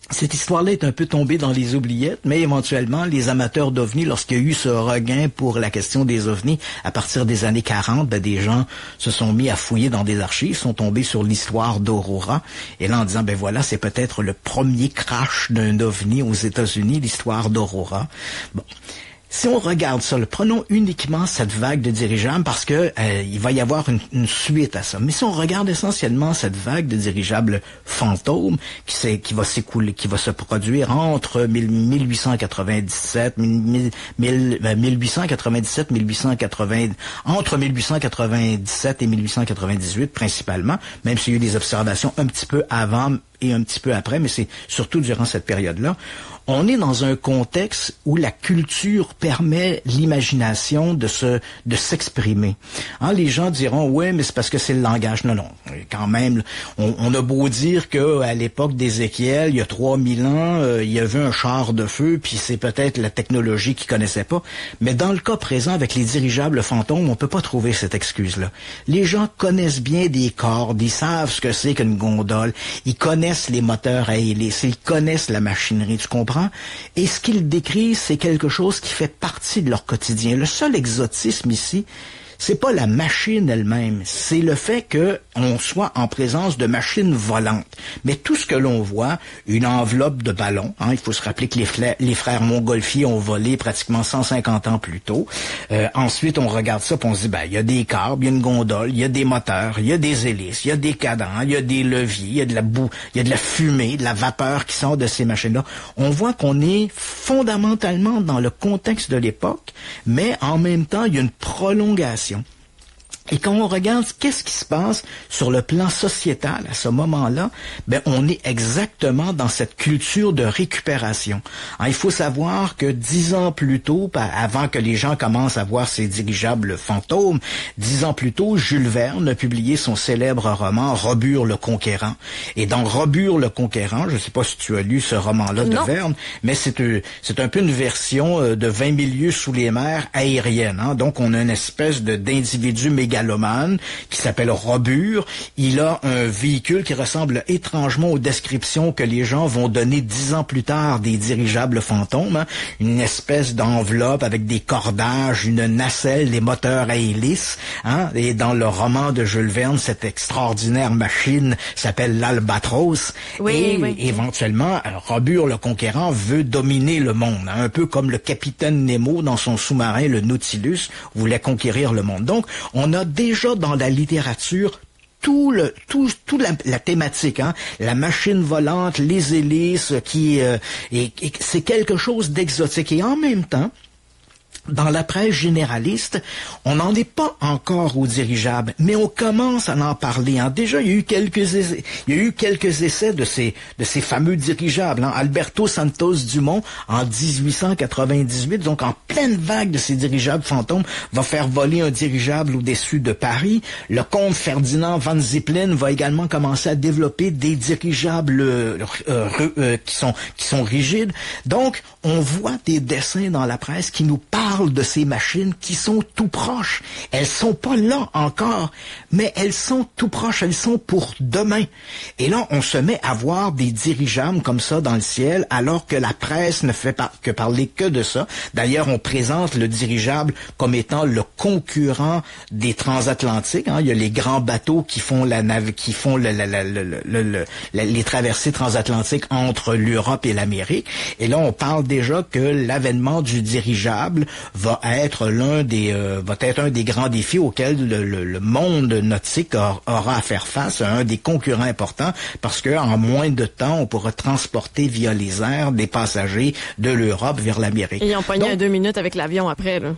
Cette histoire-là est un peu tombée dans les oubliettes, mais éventuellement, les amateurs d'ovnis, lorsqu'il y a eu ce regain pour la question des ovnis, à partir des années 40, des gens se sont mis à fouiller dans des archives, sont tombés sur l'histoire d'Aurora, et là en disant, c'est peut-être le premier crash d'un ovni aux États-Unis, l'histoire d'Aurora. Bon. Si on regarde ça, prenons uniquement cette vague de dirigeables parce que il va y avoir une suite à ça. Mais si on regarde essentiellement cette vague de dirigeables fantômes qui va s'écouler, qui va se produire entre 1897 et 1898 principalement, même s'il y a eu des observations un petit peu avant et un petit peu après, mais c'est surtout durant cette période-là. On est dans un contexte où la culture permet l'imagination de s'exprimer. Hein, les gens diront, ouais, mais c'est parce que c'est le langage. Non, quand même, on a beau dire que à l'époque d'Ézéchiel, il y a 3000 ans, il y avait un char de feu, puis c'est peut-être la technologie qu'ils connaissaient pas. Mais dans le cas présent, avec les dirigeables fantômes, on peut pas trouver cette excuse-là. Les gens connaissent bien des cordes, ils savent ce que c'est qu'une gondole, ils connaissent les moteurs à hélice, ils connaissent la machinerie, tu comprends? Et ce qu'ils décrivent, c'est quelque chose qui fait partie de leur quotidien. Le seul exotisme ici, c'est pas la machine elle-même, c'est le fait que on soit en présence de machines volantes. Mais tout ce que l'on voit, une enveloppe de ballon, hein, il faut se rappeler que les frères Montgolfier ont volé pratiquement 150 ans plus tôt. Ensuite, on regarde ça, puis on se dit, il y a des câbles, il y a une gondole, il y a des moteurs, il y a des hélices, il y a des cadrans, il y a des leviers, il y a de la boue, il y a de la fumée, de la vapeur qui sort de ces machines-là. On voit qu'on est fondamentalement dans le contexte de l'époque, mais en même temps, il y a une prolongation. Et quand on regarde qu'est-ce qui se passe sur le plan sociétal à ce moment-là, on est exactement dans cette culture de récupération. Hein, il faut savoir que 10 ans plus tôt, avant que les gens commencent à voir ces dirigeables fantômes, 10 ans plus tôt, Jules Verne a publié son célèbre roman Robur le Conquérant. Et dans Robur le Conquérant, je ne sais pas si tu as lu ce roman-là de Verne, mais c'est un peu une version de 20 000 lieues sous les mers aérienne. Hein. Donc on a une espèce d'individu mégalomane qui s'appelle Robur. Il a un véhicule qui ressemble étrangement aux descriptions que les gens vont donner 10 ans plus tard des dirigeables fantômes. Hein. Une espèce d'enveloppe avec des cordages, une nacelle, des moteurs à hélice. Hein. Et dans le roman de Jules Verne, cette extraordinaire machine s'appelle l'Albatros. Oui. Éventuellement, Robur le Conquérant veut dominer le monde. Hein. Un peu comme le capitaine Nemo dans son sous-marin, le Nautilus, voulait conquérir le monde. Donc, on a déjà dans la littérature toute la thématique, hein, la machine volante, les hélices, et c'est quelque chose d'exotique. Et en même temps, dans la presse généraliste, on n'en est pas encore au dirigeable, mais on commence à en parler. Hein. Déjà, il y a eu quelques essais de ces fameux dirigeables. Hein. Alberto Santos Dumont, en 1898, donc en pleine vague de ces dirigeables fantômes, va faire voler un dirigeable au-dessus de Paris. Le comte Ferdinand von Zeppelin va également commencer à développer des dirigeables qui sont rigides. Donc, on voit des dessins dans la presse qui nous parlent de ces machines qui sont tout proches. Elles sont pas là encore, mais elles sont tout proches, elles sont pour demain. Et là, on se met à voir des dirigeables comme ça dans le ciel, alors que la presse ne fait pas que parler que de ça. D'ailleurs, on présente le dirigeable comme étant le concurrent des transatlantiques. Hein. Il y a les grands bateaux qui font les traversées transatlantiques entre l'Europe et l'Amérique. Et là, on parle déjà que l'avènement du dirigeable va être un des grands défis auxquels le monde nautique aura à faire face, un des concurrents importants, parce que en moins de temps, on pourra transporter via les airs des passagers de l'Europe vers l'Amérique. Et ils ont pogné 2 minutes avec l'avion après, là.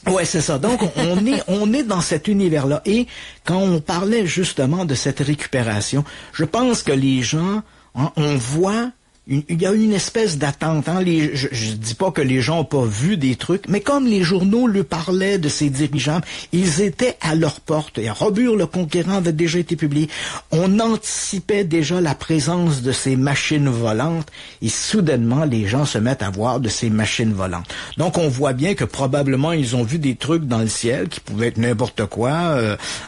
Ouais, c'est ça. Donc, on est dans cet univers-là. Et quand on parlait justement de cette récupération, je pense que les gens, hein, on voit il y a une espèce d'attente. Hein. Je dis pas que les gens n'ont pas vu des trucs, mais comme les journaux lui parlaient de ces dirigeables, ils étaient à leur porte. Et Robur le Conquérant avait déjà été publié. On anticipait déjà la présence de ces machines volantes et soudainement, les gens se mettent à voir de ces machines volantes. Donc, on voit bien que probablement, ils ont vu des trucs dans le ciel qui pouvaient être n'importe quoi,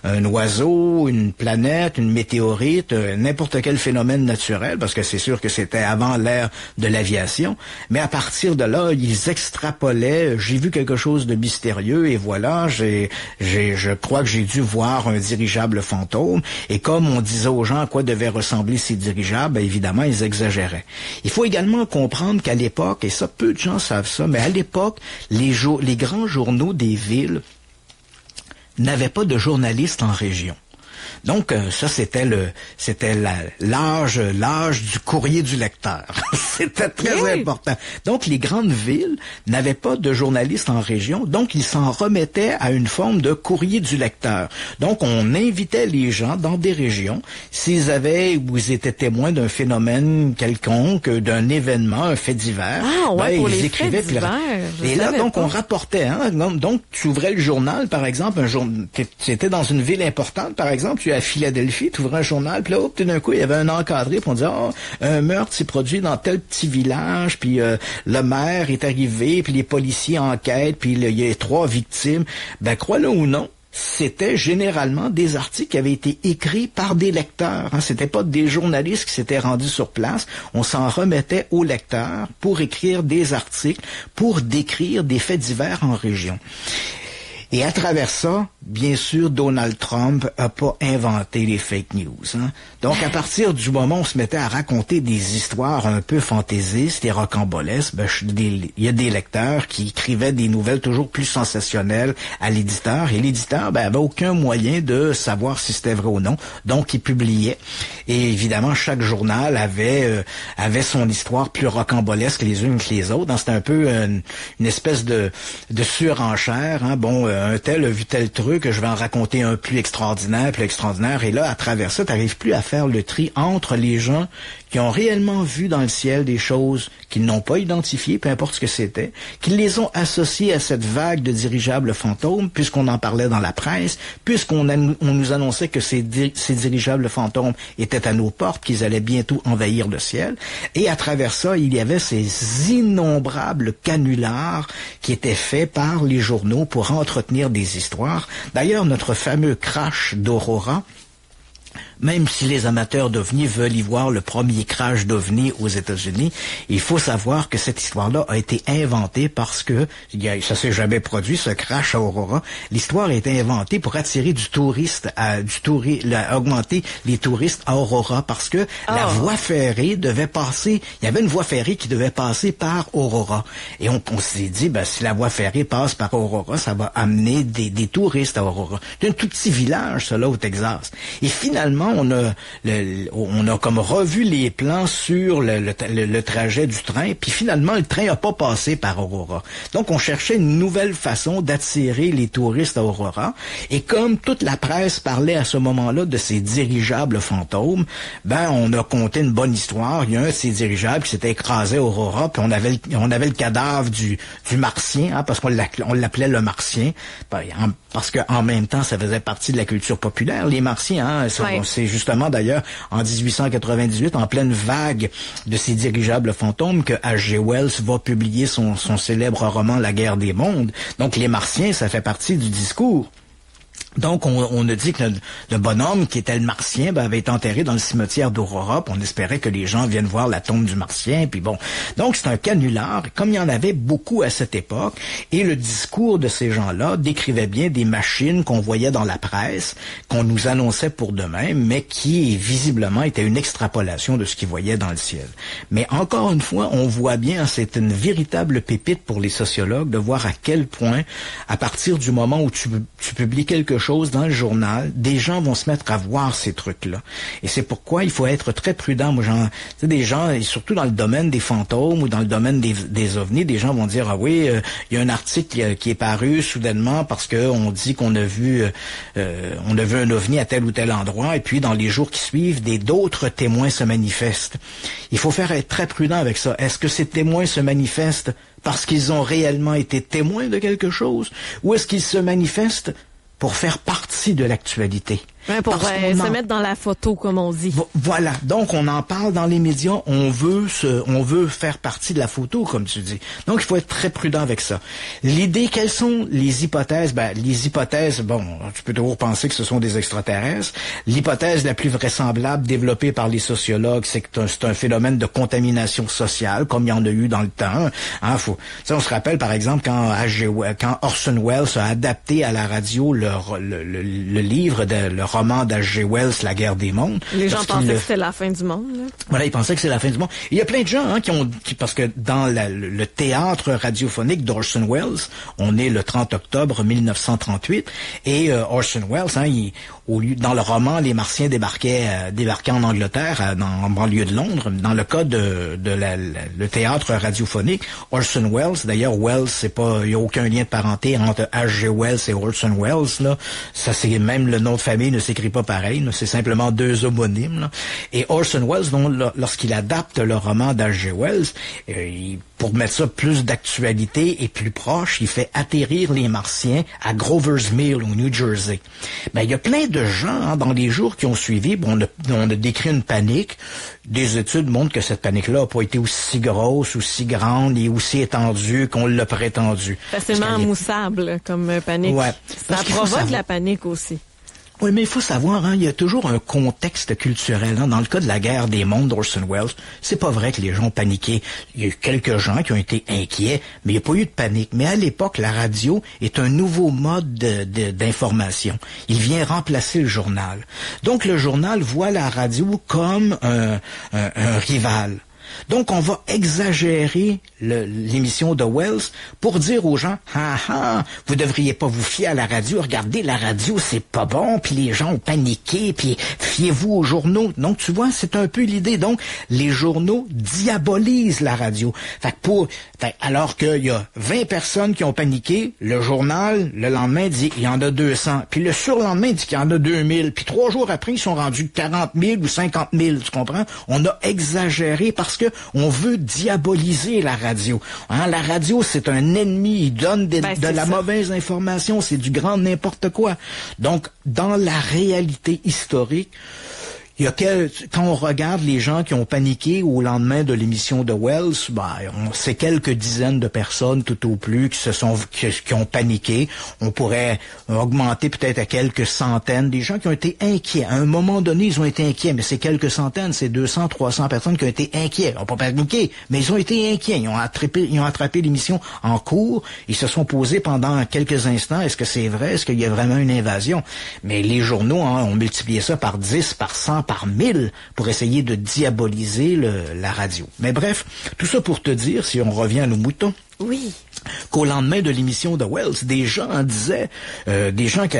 un oiseau, une planète, une météorite, n'importe quel phénomène naturel, parce que c'est sûr que c'était avant l'ère de l'aviation, mais à partir de là, ils extrapolaient, j'ai vu quelque chose de mystérieux et voilà, je crois que j'ai dû voir un dirigeable fantôme et comme on disait aux gens à quoi devaient ressembler ces dirigeables, évidemment, ils exagéraient. Il faut également comprendre qu'à l'époque, et ça, peu de gens savent ça, mais à l'époque, les grands journaux des villes n'avaient pas de journalistes en région. Donc ça c'était l'âge du courrier du lecteur. C'était très important. Donc les grandes villes n'avaient pas de journalistes en région, donc ils s'en remettaient à une forme de courrier du lecteur. Donc on invitait les gens dans des régions, s'ils avaient ou ils étaient témoins d'un phénomène quelconque, d'un événement, un fait divers, ils écrivaient divers, et là donc on rapportait, hein, donc tu ouvrais le journal par exemple, tu étais dans une ville importante par exemple, tu es à Philadelphie, tu ouvrais un journal, puis là tout d'un coup il y avait un encadré, puis on disait un meurtre s'est produit dans tel petit village, puis le maire est arrivé, puis les policiers enquêtent, puis il y a 3 victimes. Ben crois-le ou non, c'était généralement des articles qui avaient été écrits par des lecteurs. Hein. C'était pas des journalistes qui s'étaient rendus sur place. On s'en remettait aux lecteurs pour écrire des articles, pour décrire des faits divers en région. Et à travers ça, bien sûr, Donald Trump a pas inventé les fake news. Hein. Donc, à partir du moment où on se mettait à raconter des histoires un peu fantaisistes et rocambolesques, il y a des lecteurs qui écrivaient des nouvelles toujours plus sensationnelles à l'éditeur. Et l'éditeur avait aucun moyen de savoir si c'était vrai ou non. Donc, il publiait. Et évidemment, chaque journal avait son histoire plus rocambolesque les unes que les autres. Hein. C'était un peu une espèce de surenchère. Hein. Un tel a vu tel truc, je vais en raconter un plus extraordinaire. Et là, à travers ça, t'arrives plus à faire le tri entre les gens qui ont réellement vu dans le ciel des choses qu'ils n'ont pas identifiées, peu importe ce que c'était, qu'ils les ont associées à cette vague de dirigeables fantômes, puisqu'on en parlait dans la presse, puisqu'on nous annonçait que ces dirigeables fantômes étaient à nos portes, qu'ils allaient bientôt envahir le ciel. Et à travers ça, il y avait ces innombrables canulars qui étaient faits par les journaux pour entretenir des histoires. D'ailleurs, notre fameux crash d'Aurora, même si les amateurs d'OVNI veulent y voir le premier crash d'OVNI aux États-Unis, il faut savoir que cette histoire-là a été inventée parce que ça s'est jamais produit, ce crash à Aurora. L'histoire a été inventée pour attirer augmenter les touristes à Aurora parce que la voie ferrée devait passer, il y avait une voie ferrée qui devait passer par Aurora. Et on s'est dit, si la voie ferrée passe par Aurora, ça va amener des touristes à Aurora. C'est un tout petit village, ça, là, au Texas. Et finalement, on a comme revu les plans sur le trajet du train, puis finalement, le train n'a pas passé par Aurora. Donc, on cherchait une nouvelle façon d'attirer les touristes à Aurora. Et comme toute la presse parlait à ce moment-là de ces dirigeables fantômes, on a conté une bonne histoire. Il y a un de ces dirigeables qui s'était écrasé à Aurora, puis on avait le cadavre du martien, hein, parce qu'on l'appelait le martien, parce qu'en même temps, ça faisait partie de la culture populaire. Les martiens, hein, c'est justement d'ailleurs en 1898, en pleine vague de ces dirigeables fantômes, que H.G. Wells va publier son célèbre roman La guerre des mondes. Donc les martiens, ça fait partie du discours. Donc, on a dit que le bonhomme, qui était le martien, avait été enterré dans le cimetière d'Aurora, puis on espérait que les gens viennent voir la tombe du martien, puis bon. Donc, c'est un canular, comme il y en avait beaucoup à cette époque, et le discours de ces gens-là décrivait bien des machines qu'on voyait dans la presse, qu'on nous annonçait pour demain, mais qui, visiblement, étaient une extrapolation de ce qu'ils voyaient dans le ciel. Mais encore une fois, on voit bien, c'est une véritable pépite pour les sociologues de voir à quel point, à partir du moment où tu publies quelque chose dans le journal, des gens vont se mettre à voir ces trucs-là. Et c'est pourquoi il faut être très prudent. Moi, des gens, et surtout dans le domaine des fantômes ou dans le domaine des ovnis, des gens vont dire, il y a un article qui est paru soudainement parce que on dit qu'on a vu un ovni à tel ou tel endroit, et puis dans les jours qui suivent, d'autres témoins se manifestent. Il faut être très prudent avec ça. Est-ce que ces témoins se manifestent parce qu'ils ont réellement été témoins de quelque chose, ou est-ce qu'ils se manifestent pour faire partie de l'actualité? Pour se mettre dans la photo, comme on dit. Voilà. Donc, on en parle dans les médias. On veut faire partie de la photo, comme tu dis. Donc, il faut être très prudent avec ça. L'idée, quelles sont les hypothèses? Les hypothèses, tu peux toujours penser que ce sont des extraterrestres. L'hypothèse la plus vraisemblable développée par les sociologues, c'est que c'est un phénomène de contamination sociale, comme il y en a eu dans le temps. Hein, on se rappelle, par exemple, quand Orson Welles a adapté à la radio le livre le roman d'H.G. Wells, La guerre des mondes. Les gens pensaient que c'était la fin du monde. Là. Voilà, ils pensaient que c'est la fin du monde. Et il y a plein de gens parce que dans le théâtre radiophonique d'Orson Welles, on est le 30 octobre 1938, et Orson Welles, dans le roman, les Martiens débarquaient en Angleterre, en banlieue de Londres. Dans le cas de le théâtre radiophonique, Orson Welles, d'ailleurs Wells, il y a aucun lien de parenté entre H.G. Wells et Orson Welles, là. Ça, c'est même le nom de famille ne s'écrit pas pareil, là. C'est simplement deux homonymes, là. Et Orson Welles, lorsqu'il adapte le roman d'H.G. Wells, pour mettre ça plus d'actualité et plus proche, il fait atterrir les Martiens à Grover's Mill, au New Jersey. Il y a plein de gens, dans les jours qui ont suivi, on a décrit une panique. Des études montrent que cette panique-là n'a pas été aussi grosse, aussi grande et aussi étendue qu'on l'a prétendu. Facilement moussable comme panique. Ouais, ça provoque la panique aussi. Oui, mais il faut savoir, il y a toujours un contexte culturel. Dans le cas de la guerre des mondes d'Orson Welles, c'est pas vrai que les gens ont paniqué. Il y a eu quelques gens qui ont été inquiets, mais il n'y a pas eu de panique. Mais à l'époque, la radio est un nouveau mode d'information. Il vient remplacer le journal. Donc le journal voit la radio comme un rival. Donc, on va exagérer l'émission de Wells pour dire aux gens, vous devriez pas vous fier à la radio. Regardez, la radio, c'est pas bon, puis les gens ont paniqué, puis fiez-vous aux journaux. Donc, tu vois, c'est un peu l'idée. Donc, les journaux diabolisent la radio. Alors qu'il y a 20 personnes qui ont paniqué, le journal, le lendemain, dit, il y en a 200. Puis le surlendemain, dit qu'il y en a 2000. Puis 3 jours après, ils sont rendus 40 000 ou 50 000, tu comprends? On a exagéré parce que on veut diaboliser la radio. La radio, c'est un ennemi. Il donne de la mauvaise information. C'est du grand n'importe quoi. Donc, dans la réalité historique, quand on regarde les gens qui ont paniqué au lendemain de l'émission de Wells, c'est quelques dizaines de personnes tout au plus qui ont paniqué. On pourrait augmenter peut-être à quelques centaines des gens qui ont été inquiets. À un moment donné, ils ont été inquiets, mais c'est quelques centaines, c'est 200, 300 personnes qui ont été inquiets. Ils n'ont pas paniqué, mais ils ont été inquiets. Ils ont attrapé l'émission en cours. Ils se sont posés pendant quelques instants. Est-ce que c'est vrai? Est-ce qu'il y a vraiment une invasion? Mais les journaux ont multiplié ça par 10, par 100, par 1000 pour essayer de diaboliser la radio. Mais bref, tout ça pour te dire, si on revient à nos moutons, oui, qu'au lendemain de l'émission de Wells, des gens disaient, des gens qui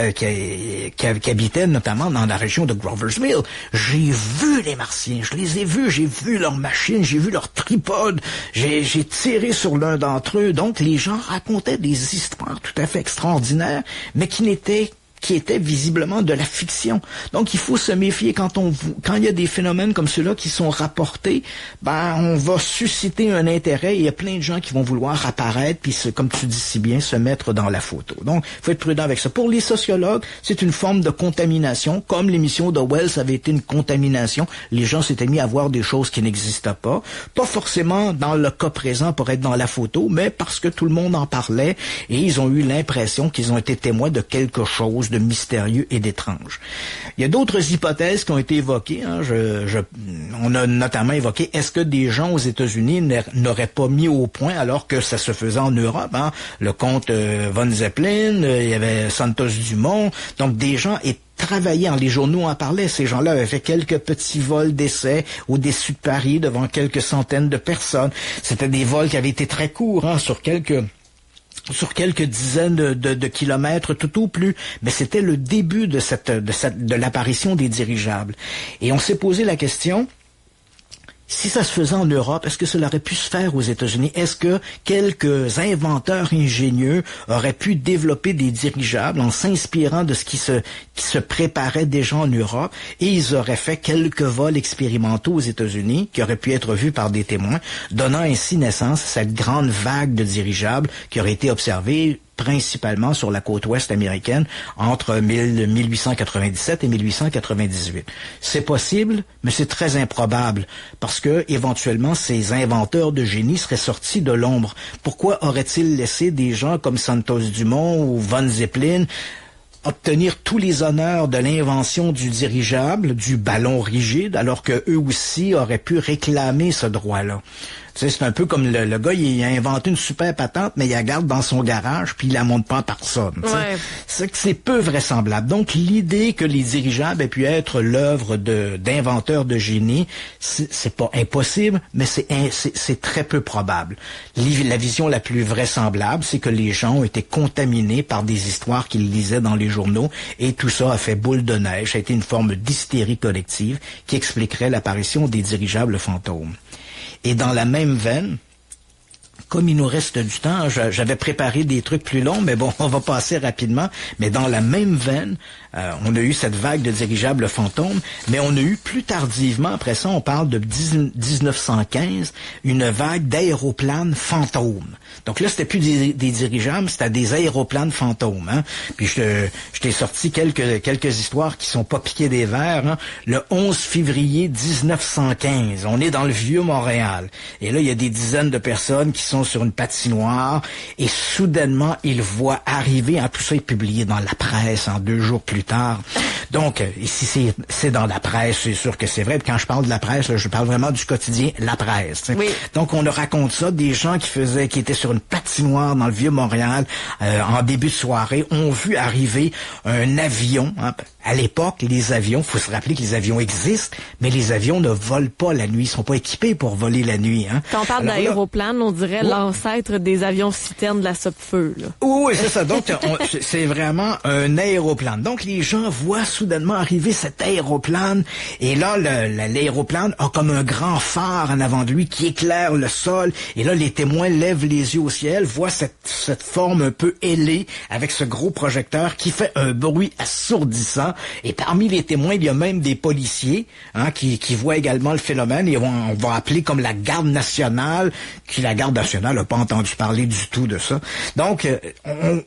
habitaient notamment dans la région de Grover's Mill, j'ai vu les Martiens, je les ai vus, j'ai vu leurs machines, j'ai vu leurs tripodes, j'ai tiré sur l'un d'entre eux. Donc les gens racontaient des histoires tout à fait extraordinaires, mais qui étaient visiblement de la fiction. Donc, il faut se méfier quand il y a des phénomènes comme ceux-là qui sont rapportés, on va susciter un intérêt et il y a plein de gens qui vont vouloir apparaître puis, comme tu dis si bien, se mettre dans la photo. Donc, il faut être prudent avec ça. Pour les sociologues, c'est une forme de contamination. Comme l'émission de Wells avait été une contamination, les gens s'étaient mis à voir des choses qui n'existent pas. Pas forcément dans le cas présent pour être dans la photo, mais parce que tout le monde en parlait et ils ont eu l'impression qu'ils ont été témoins de quelque chose de mystérieux et d'étrange. Il y a d'autres hypothèses qui ont été évoquées. On a notamment évoqué, est-ce que des gens aux États-Unis n'auraient pas mis au point, alors que ça se faisait en Europe, le comte Von Zeppelin, il y avait Santos Dumont, donc des gens travaillaient, les journaux en parlaient, ces gens-là avaient fait quelques petits vols d'essai au-dessus de Paris devant quelques centaines de personnes. C'était des vols qui avaient été très courts, sur quelques dizaines de kilomètres tout au plus, mais c'était le début de l'apparition des dirigeables. Et on s'est posé la question, si ça se faisait en Europe, est-ce que cela aurait pu se faire aux États-Unis? Est-ce que quelques inventeurs ingénieux auraient pu développer des dirigeables en s'inspirant de ce qui se préparait déjà en Europe, et ils auraient fait quelques vols expérimentaux aux États-Unis qui auraient pu être vus par des témoins, donnant ainsi naissance à cette grande vague de dirigeables qui aurait été observée principalement sur la côte ouest américaine entre 1897 et 1898. C'est possible, mais c'est très improbable, parce que éventuellement ces inventeurs de génie seraient sortis de l'ombre. Pourquoi auraient-ils laissé des gens comme Santos Dumont ou Von Zeppelin obtenir tous les honneurs de l'invention du dirigeable, du ballon rigide, alors que eux aussi auraient pu réclamer ce droit-là? Tu sais, c'est un peu comme le gars, il a inventé une super patente, mais il la garde dans son garage, puis il la montre pas à personne. Ouais. C'est peu vraisemblable. Donc, l'idée que les dirigeables aient pu être l'œuvre d'inventeurs de génie, c'est pas impossible, mais c'est très peu probable. La vision la plus vraisemblable, c'est que les gens ont été contaminés par des histoires qu'ils lisaient dans les journaux, et tout ça a fait boule de neige. Ça a été une forme d'hystérie collective qui expliquerait l'apparition des dirigeables fantômes. Et dans la même veine, comme il nous reste du temps, j'avais préparé des trucs plus longs, mais bon, on va passer rapidement. Mais dans la même veine, on a eu cette vague de dirigeables fantômes, mais on a eu plus tardivement, après ça, on parle de 1915, une vague d'aéroplanes fantômes. Donc là, c'était plus des dirigeables, c'était des aéroplanes fantômes. Hein? Puis je t'ai sorti quelques histoires qui sont pas piquées des vers. Hein? Le 11 février 1915, on est dans le vieux Montréal. Et là, il y a des dizaines de personnes qui sont sur une patinoire et soudainement, ils voient arriver, tout ça est publié dans la presse 2 jours plus tard. Donc, ici, c'est dans la presse, c'est sûr que c'est vrai. Puis quand je parle de la presse, là, je parle vraiment du quotidien La Presse. Oui. Donc, on raconte ça, des gens qui étaient sur une patinoire dans le vieux Montréal en début de soirée, ont vu arriver un avion. Hein. À l'époque, les avions, faut se rappeler que les avions existent, mais les avions ne volent pas la nuit, ils sont pas équipés pour voler la nuit. Hein. Quand on parle d'aéroplane, on dirait l'ancêtre des avions citernes de la Sopfeu. Oui, c'est ça. Donc, c'est vraiment un aéroplane. Donc, les gens voient soudainement arriver cet aéroplane, et là, l'aéroplane a comme un grand phare en avant de lui qui éclaire le sol, et là, les témoins lèvent les yeux au ciel, voient cette forme un peu ailée avec ce gros projecteur qui fait un bruit assourdissant. Et parmi les témoins, il y a même des policiers qui voient également le phénomène, et on va appeler comme la garde nationale, qui la garde nationale n'a pas entendu parler du tout de ça. Donc,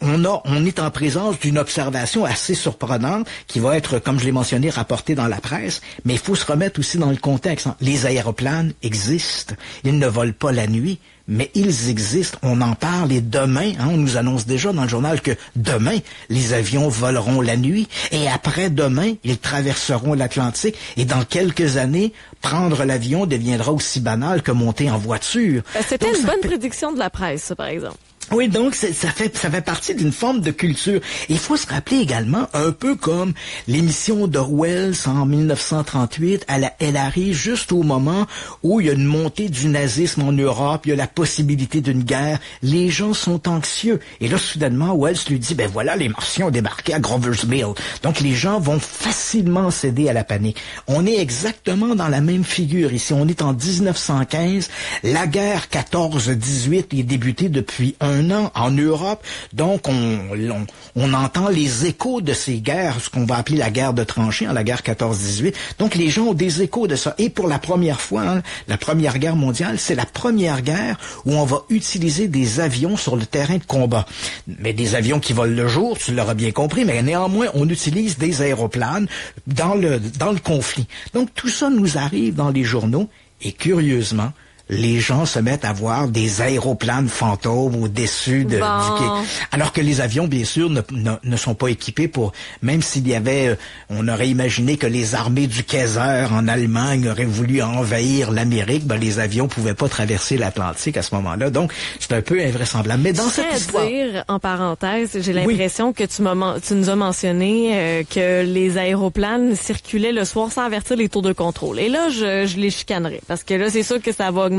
on est en présence d'une observation assez surprenante qui va être, comme je l'ai mentionné, rapportée dans la presse, mais il faut se remettre aussi dans le contexte. Les aéroplanes existent, ils ne volent pas la nuit, mais ils existent, on en parle, et demain, on nous annonce déjà dans le journal que demain, les avions voleront la nuit, et après-demain, ils traverseront l'Atlantique, et dans quelques années, prendre l'avion deviendra aussi banal que monter en voiture. C'était une bonne prédiction de la presse, ça, par exemple. Oui, donc ça fait partie d'une forme de culture. Et il faut se rappeler également, un peu comme l'émission d'Orwell en 1938, elle arrive juste au moment où il y a une montée du nazisme en Europe, il y a la possibilité d'une guerre, les gens sont anxieux. Et là, soudainement, Wells lui dit, ben voilà, les Martiens ont débarqué à Grover's Mill. Donc les gens vont facilement céder à la panique. On est exactement dans la même figure ici. On est en 1915, la guerre 14-18 est débutée depuis un an en Europe, donc on entend les échos de ces guerres, ce qu'on va appeler la guerre de tranchées, la guerre 14-18. Donc les gens ont des échos de ça. Et pour la première fois, la Première Guerre mondiale, c'est la première guerre où on va utiliser des avions sur le terrain de combat. Mais des avions qui volent le jour, tu l'auras bien compris, mais néanmoins, on utilise des aéroplanes dans le conflit. Donc tout ça nous arrive dans les journaux, et curieusement, les gens se mettent à voir des aéroplanes fantômes au-dessus du quai. Alors que les avions, bien sûr, ne sont pas équipés pour... Même s'il y avait... on aurait imaginé que les armées du Kaiser en Allemagne auraient voulu envahir l'Amérique. Ben, les avions pouvaient pas traverser l'Atlantique à ce moment-là. Donc, c'est un peu invraisemblable. Mais dans cette histoire... dire, en parenthèse, j'ai l'impression que tu nous as mentionné que les aéroplanes circulaient le soir sans avertir les tours de contrôle. Et là, je les chicanerais. Parce que là, c'est sûr que ça va augmenter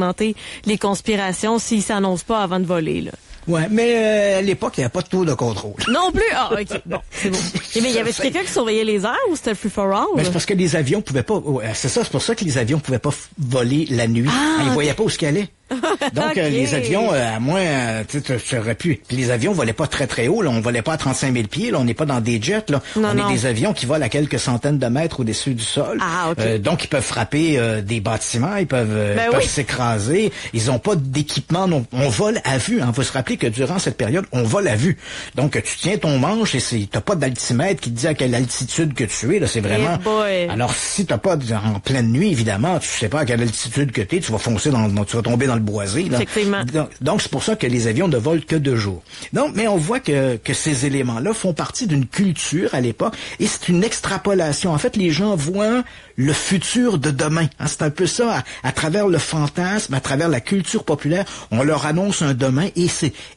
les conspirations s'ils s'annoncent pas avant de voler, là. Ouais, mais à l'époque, il n'y avait pas de tour de contrôle. Non plus? Ah, OK. Bon, c'est bon. Mais y avait-tu quelqu'un qui surveillait les airs ou c'était free for all? Mais c'est parce que les avions pouvaient pas... c'est ça, c'est pour ça que les avions pouvaient pas voler la nuit. Ils voyaient pas où ce qu'ils allaient. Donc, les avions, à moins, tu aurais pu... Puis les avions volaient pas très très haut, là. On volait pas à 35 000 pieds, là. On n'est pas dans des jets, là. On est des avions qui volent à quelques centaines de mètres au-dessus du sol. Ah, OK. Donc, ils peuvent frapper des bâtiments, ils peuvent s'écraser. Ils ont pas d'équipement. On vole à vue. Faut se rappeler que durant cette période, on vole à vue. Donc, tu tiens ton manche et t'as pas d'altimètre qui te dit à quelle altitude que tu es, là. C'est vraiment... Alors, si t'as pas en pleine nuit, évidemment, tu sais pas à quelle altitude que t'es, tu vas foncer tu vas tomber dans le boisé. Là. Effectivement. Donc, c'est pour ça que les avions ne volent que de jour. Donc, mais on voit que ces éléments-là font partie d'une culture à l'époque, et c'est une extrapolation. En fait, les gens voient le futur de demain. C'est un peu ça, à travers le fantasme, à travers la culture populaire, on leur annonce un demain,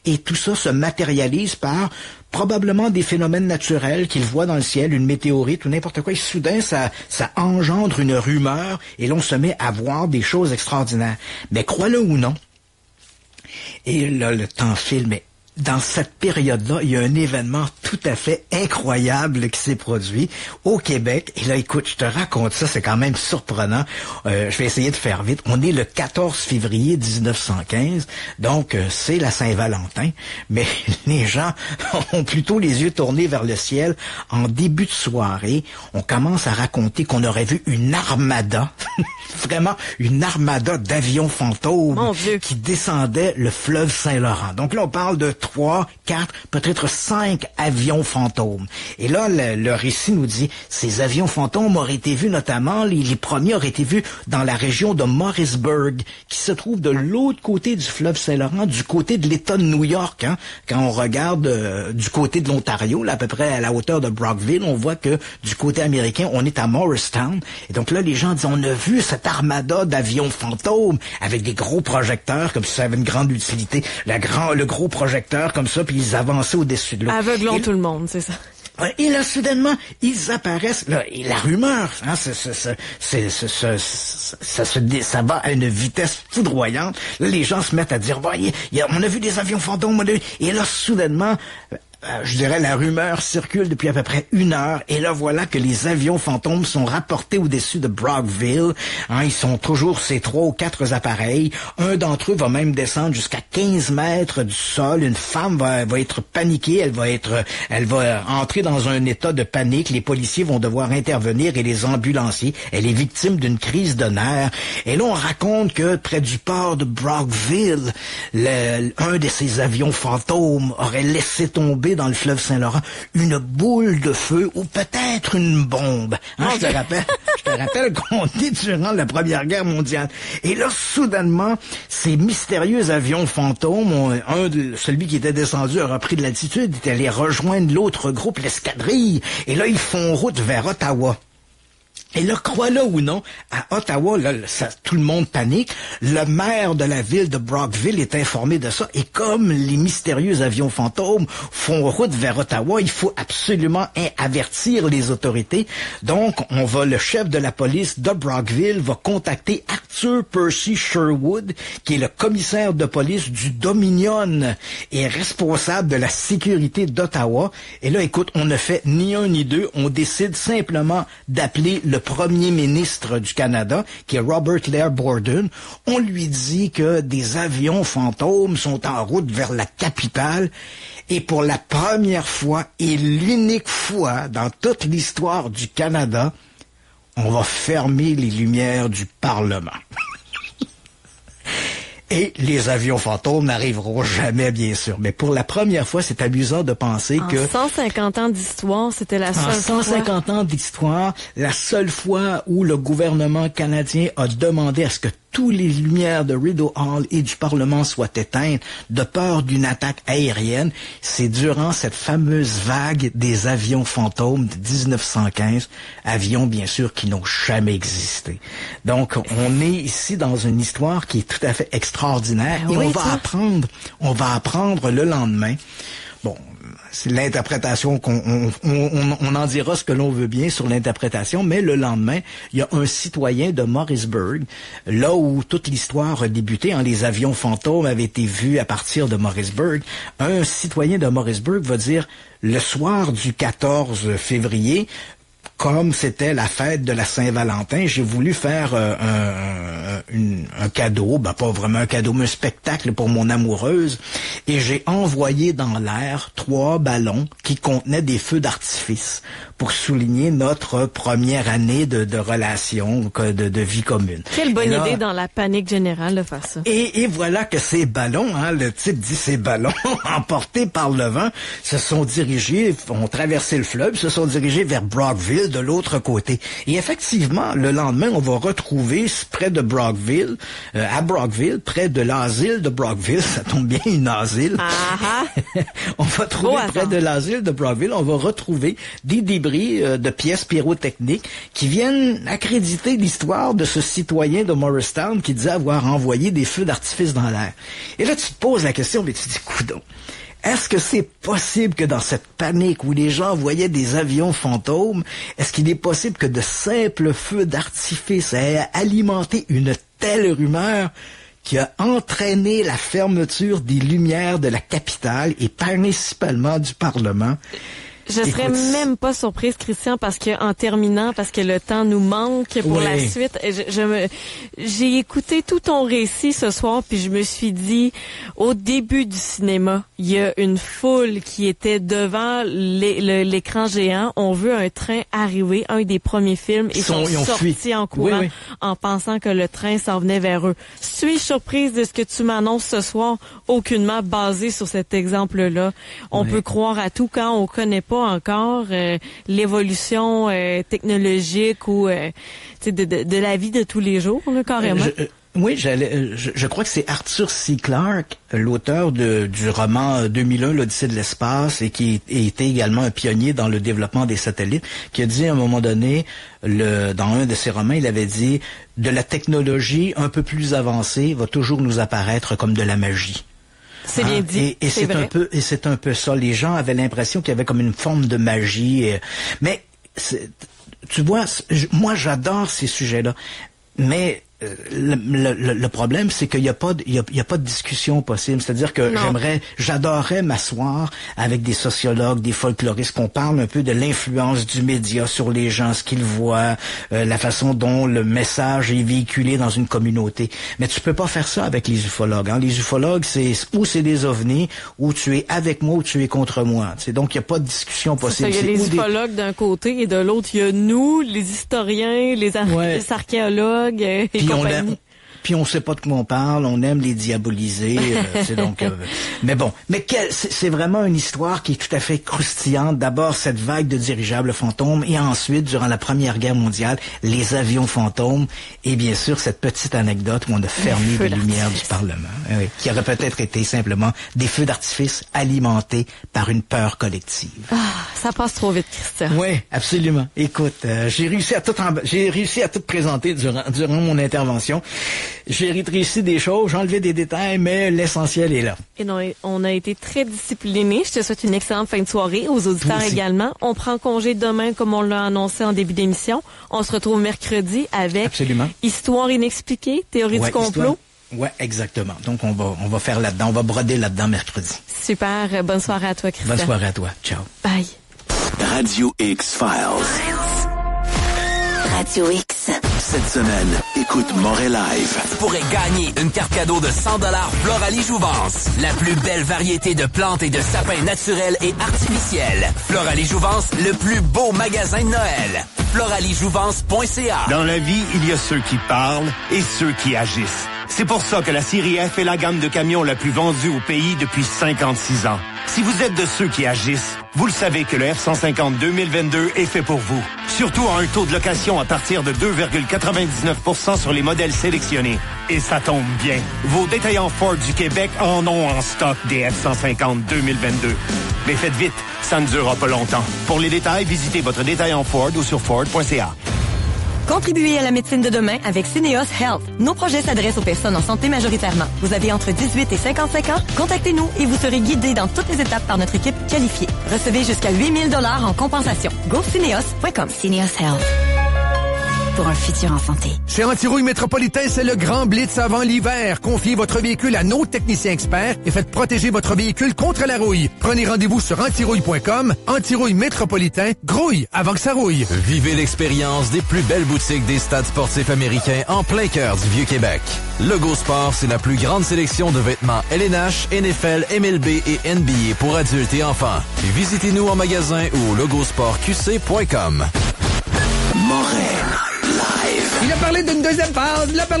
et tout ça se matérialise par probablement des phénomènes naturels qu'ils voient dans le ciel, une météorite ou n'importe quoi, et soudain, ça engendre une rumeur, et l'on se met à voir des choses extraordinaires. Mais crois-le ou non, et là, le temps file, mais dans cette période-là, il y a un événement tout à fait incroyable qui s'est produit au Québec. Et là, écoute, je te raconte ça, c'est quand même surprenant. Je vais essayer de faire vite. On est le 14 février 1915, donc c'est la Saint-Valentin. Mais les gens ont plutôt les yeux tournés vers le ciel. En début de soirée, on commence à raconter qu'on aurait vu une armada, vraiment une armada d'avions fantômes qui descendaient le fleuve Saint-Laurent. Donc là, on parle de 3, 4, peut-être 5 avions fantômes. Et là, le récit nous dit, ces avions fantômes auraient été vus notamment, les premiers auraient été vus dans la région de Morrisburg, qui se trouve de l'autre côté du fleuve Saint-Laurent, du côté de l'État de New York. Hein. Quand on regarde du côté de l'Ontario, là, à peu près à la hauteur de Brockville, on voit que du côté américain, on est à Morristown. Et donc là, les gens disent, on a vu cette armada d'avions fantômes avec des gros projecteurs, comme si ça avait une grande utilité. Le gros projecteur comme ça, puis ils avançaient au-dessus de l'eau. Aveuglons tout le monde, c'est ça. Et là, soudainement, ils apparaissent. Là, et la rumeur, hein, ça va à une vitesse foudroyante. Là, les gens se mettent à dire, voyez, on a vu des avions fantômes. Et là, soudainement, je dirais, la rumeur circule depuis à peu près 1 heure. Et là, voilà que les avions fantômes sont rapportés au-dessus de Brockville. Hein, ils sont toujours ces 3 ou 4 appareils. Un d'entre eux va même descendre jusqu'à 15 mètres du sol. Une femme va être paniquée. Elle va entrer dans un état de panique. Les policiers vont devoir intervenir et les ambulanciers. Elle est victime d'une crise de nerfs. Et là, on raconte que près du port de Brockville, un de ces avions fantômes aurait laissé tomber dans le fleuve Saint-Laurent une boule de feu ou peut-être une bombe. Hein, je te rappelle qu'on est durant la Première Guerre mondiale. Et là, soudainement, ces mystérieux avions fantômes, celui qui était descendu a repris de l'altitude, est allé rejoindre l'autre groupe, l'escadrille, et là, ils font route vers Ottawa. Et là, crois-le ou non, à Ottawa, là, tout le monde panique. Le maire de la ville de Brockville est informé de ça. Et comme les mystérieux avions fantômes font route vers Ottawa, il faut absolument avertir les autorités. Donc, le chef de la police de Brockville va contacter Arthur Percy Sherwood, qui est le commissaire de police du Dominion et responsable de la sécurité d'Ottawa. Et là, écoute, on ne fait ni un ni deux. On décide simplement d'appeler le premier ministre du Canada, qui est Robert Blair Borden. On lui dit que des avions fantômes sont en route vers la capitale. Et pour la première fois et l'unique fois dans toute l'histoire du Canada, on va fermer les lumières du Parlement. Et les avions fantômes n'arriveront jamais, bien sûr. Mais pour la première fois, c'est amusant de penser que... 150 ans d'histoire, c'était la seule fois. En 150 ans d'histoire, la seule fois où le gouvernement canadien a demandé à ce que toutes les lumières de Rideau Hall et du Parlement soient éteintes de peur d'une attaque aérienne, c'est durant cette fameuse vague des avions fantômes de 1915, avions bien sûr qui n'ont jamais existé. Donc on est ici dans une histoire qui est tout à fait extraordinaire et on va apprendre le lendemain. Bon, c'est l'interprétation on en dira ce que l'on veut bien sur l'interprétation, mais le lendemain, il y a un citoyen de Morrisburg, là où toute l'histoire a débuté, les avions fantômes avaient été vus à partir de Morrisburg. Un citoyen de Morrisburg va dire, le soir du 14 février, comme c'était la fête de la Saint-Valentin, j'ai voulu faire un cadeau, pas vraiment un cadeau, mais un spectacle pour mon amoureuse, et j'ai envoyé dans l'air 3 ballons qui contenaient des feux d'artifice pour souligner notre première année de relation, de vie commune. Quelle bonne idée dans la panique générale de faire ça. Et voilà que ces ballons, le type dit ces ballons, emportés par le vent, ont traversé le fleuve, se sont dirigés vers Brockville, de l'autre côté. Et effectivement, le lendemain, on va retrouver près de Brockville, à Brockville, près de l'asile de Brockville, ça tombe bien, une asile. On va trouver près de l'asile de Brockville, on va retrouver des débris de pièces pyrotechniques qui viennent accréditer l'histoire de ce citoyen de Morristown qui disait avoir envoyé des feux d'artifice dans l'air. Et là, tu te poses la question, mais tu te dis, coudonc. Est-ce que c'est possible que dans cette panique où les gens voyaient des avions fantômes, est-ce qu'il est possible que de simples feux d'artifice aient alimenté une telle rumeur qui a entraîné la fermeture des lumières de la capitale et principalement du Parlement. Je serais même pas surprise, Christian, parce que en terminant, parce que le temps nous manque pour la suite, j'ai écouté tout ton récit ce soir, puis je me suis dit, au début du cinéma, il y a une foule qui était devant l'écran géant. On veut un train arriver, un des premiers films, et ils sont sortis en courant, en pensant que le train s'en venait vers eux. Suis-je surprise de ce que tu m'annonces ce soir? Aucunement basé sur cet exemple-là. On peut croire à tout quand on connaît pas encore l'évolution technologique ou de la vie de tous les jours, là, carrément. Je crois que c'est Arthur C. Clarke, l'auteur du roman 2001, l'Odyssée de l'espace, et qui était également un pionnier dans le développement des satellites, qui a dit à un moment donné, dans un de ses romans, il avait dit « De la technologie un peu plus avancée va toujours nous apparaître comme de la magie ». C'est bien dit. Et c'est un peu ça. Les gens avaient l'impression qu'il y avait comme une forme de magie. Mais tu vois, moi j'adore ces sujets-là. Mais le problème, c'est qu'il y a pas de discussion possible. C'est-à-dire que j'adorerais m'asseoir avec des sociologues, des folkloristes, qu'on parle un peu de l'influence du média sur les gens, ce qu'ils voient, la façon dont le message est véhiculé dans une communauté. Mais tu peux pas faire ça avec les ufologues. Hein. Les ufologues, c'est des ovnis, ou tu es avec moi ou tu es contre moi. Donc il y a pas de discussion possible. Il y a les ufologues d'un côté et de l'autre il y a nous, les historiens, les archéologues. Puis on sait pas de quoi on parle, on aime les diaboliser, mais bon, c'est vraiment une histoire qui est tout à fait croustillante. D'abord cette vague de dirigeables fantômes, et ensuite durant la Première Guerre mondiale, les avions fantômes, et bien sûr cette petite anecdote où on a fermé les lumières du Parlement, qui aurait peut-être été simplement des feux d'artifice alimentés par une peur collective. Ça passe trop vite, Christian. Oui, absolument. Écoute, j'ai réussi à tout présenter durant mon intervention. J'ai rétréci des choses, j'ai enlevé des détails, mais l'essentiel est là. Et non, on a été très disciplinés. Je te souhaite une excellente fin de soirée, aux auditeurs également. On prend congé demain, comme on l'a annoncé en début d'émission. On se retrouve mercredi avec Histoire inexpliquée, théorie du complot. Ouais, exactement. Donc on va faire là-dedans, on va broder là-dedans mercredi. Super, bonne soirée à toi, Christian. Bonne soirée à toi, ciao. Bye. Radio X-Files. Radio X. Cette semaine, écoute Moret Live. Tu pourrais gagner une carte cadeau de 100 $ Floralie Jouvence. La plus belle variété de plantes et de sapins naturels et artificiels. Floralie Jouvence, le plus beau magasin de Noël. FloralieJouvence.ca. Dans la vie, il y a ceux qui parlent et ceux qui agissent. C'est pour ça que la série F est la gamme de camions la plus vendue au pays depuis 56 ans. Si vous êtes de ceux qui agissent, vous le savez que le F-150 2022 est fait pour vous. Surtout à un taux de location à partir de 2,99% sur les modèles sélectionnés. Et ça tombe bien. Vos détaillants Ford du Québec en ont en stock des F-150 2022. Mais faites vite, ça ne durera pas longtemps. Pour les détails, visitez votre détaillant Ford ou sur Ford.ca. Contribuez à la médecine de demain avec Syneos Health. Nos projets s'adressent aux personnes en santé majoritairement. Vous avez entre 18 et 55 ans? Contactez-nous et vous serez guidé dans toutes les étapes par notre équipe qualifiée. Recevez jusqu'à 8 000 $ en compensation. GoSyneos.com. Syneos Health. Pour un futur en santé. Chez Antirouille Métropolitain, c'est le grand blitz avant l'hiver. Confiez votre véhicule à nos techniciens experts et faites protéger votre véhicule contre la rouille. Prenez rendez-vous sur antirouille.com. Antirouille Métropolitain, grouille avant que ça rouille. Vivez l'expérience des plus belles boutiques des stades sportifs américains en plein cœur du Vieux-Québec. Lego Sport, c'est la plus grande sélection de vêtements LNH, NFL, MLB et NBA pour adultes et enfants. Visitez-nous en magasin ou au logosportqc.com. Il a parlé d'une deuxième phase. S'il n'a pas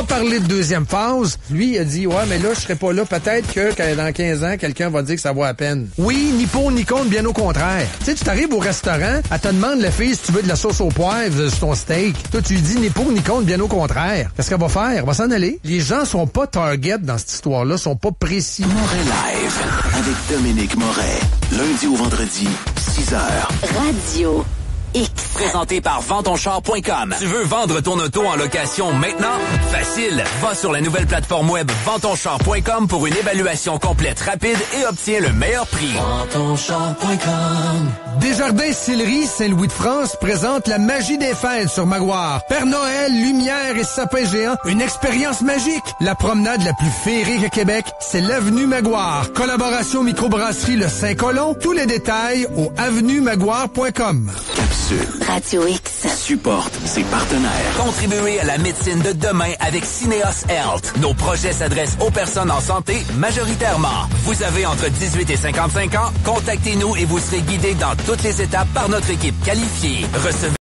parlé de deuxième phase, lui, il a dit, ouais, mais là, je serai pas là. Peut-être que dans 15 ans, quelqu'un va dire que ça vaut à peine. Oui, ni pour ni contre, bien au contraire. Tu sais, tu t'arrives au restaurant, elle te demande, la fille, si tu veux de la sauce au poivre sur ton steak. Toi, tu lui dis ni pour ni contre, bien au contraire. Qu'est-ce qu'elle va faire? Elle va s'en aller. Les gens sont pas target dans cette histoire-là, sont pas précis. Moret Live, avec Dominique Moret. Lundi au vendredi, 6h. Radio X. Présenté par ventonchar.com. Tu veux vendre ton auto en location maintenant? Facile. Va sur la nouvelle plateforme web ventonchar.com pour une évaluation complète, rapide et obtiens le meilleur prix. ventonchar.com. Desjardins Sillery Saint-Louis-de-France présente la magie des fêtes sur Maguire. Père Noël, lumière et sapin géant, une expérience magique. La promenade la plus féerique à Québec, c'est l'avenue Maguire. Collaboration microbrasserie Le Saint-Colon. Tous les détails au avenuemaguire.com. Capsule. Radio X. Supporte ses partenaires. Contribuez à la médecine de demain avec Syneos Health. Nos projets s'adressent aux personnes en santé majoritairement. Vous avez entre 18 et 55 ans, contactez-nous et vous serez guidés dans toutes les étapes par notre équipe qualifiée. Recevez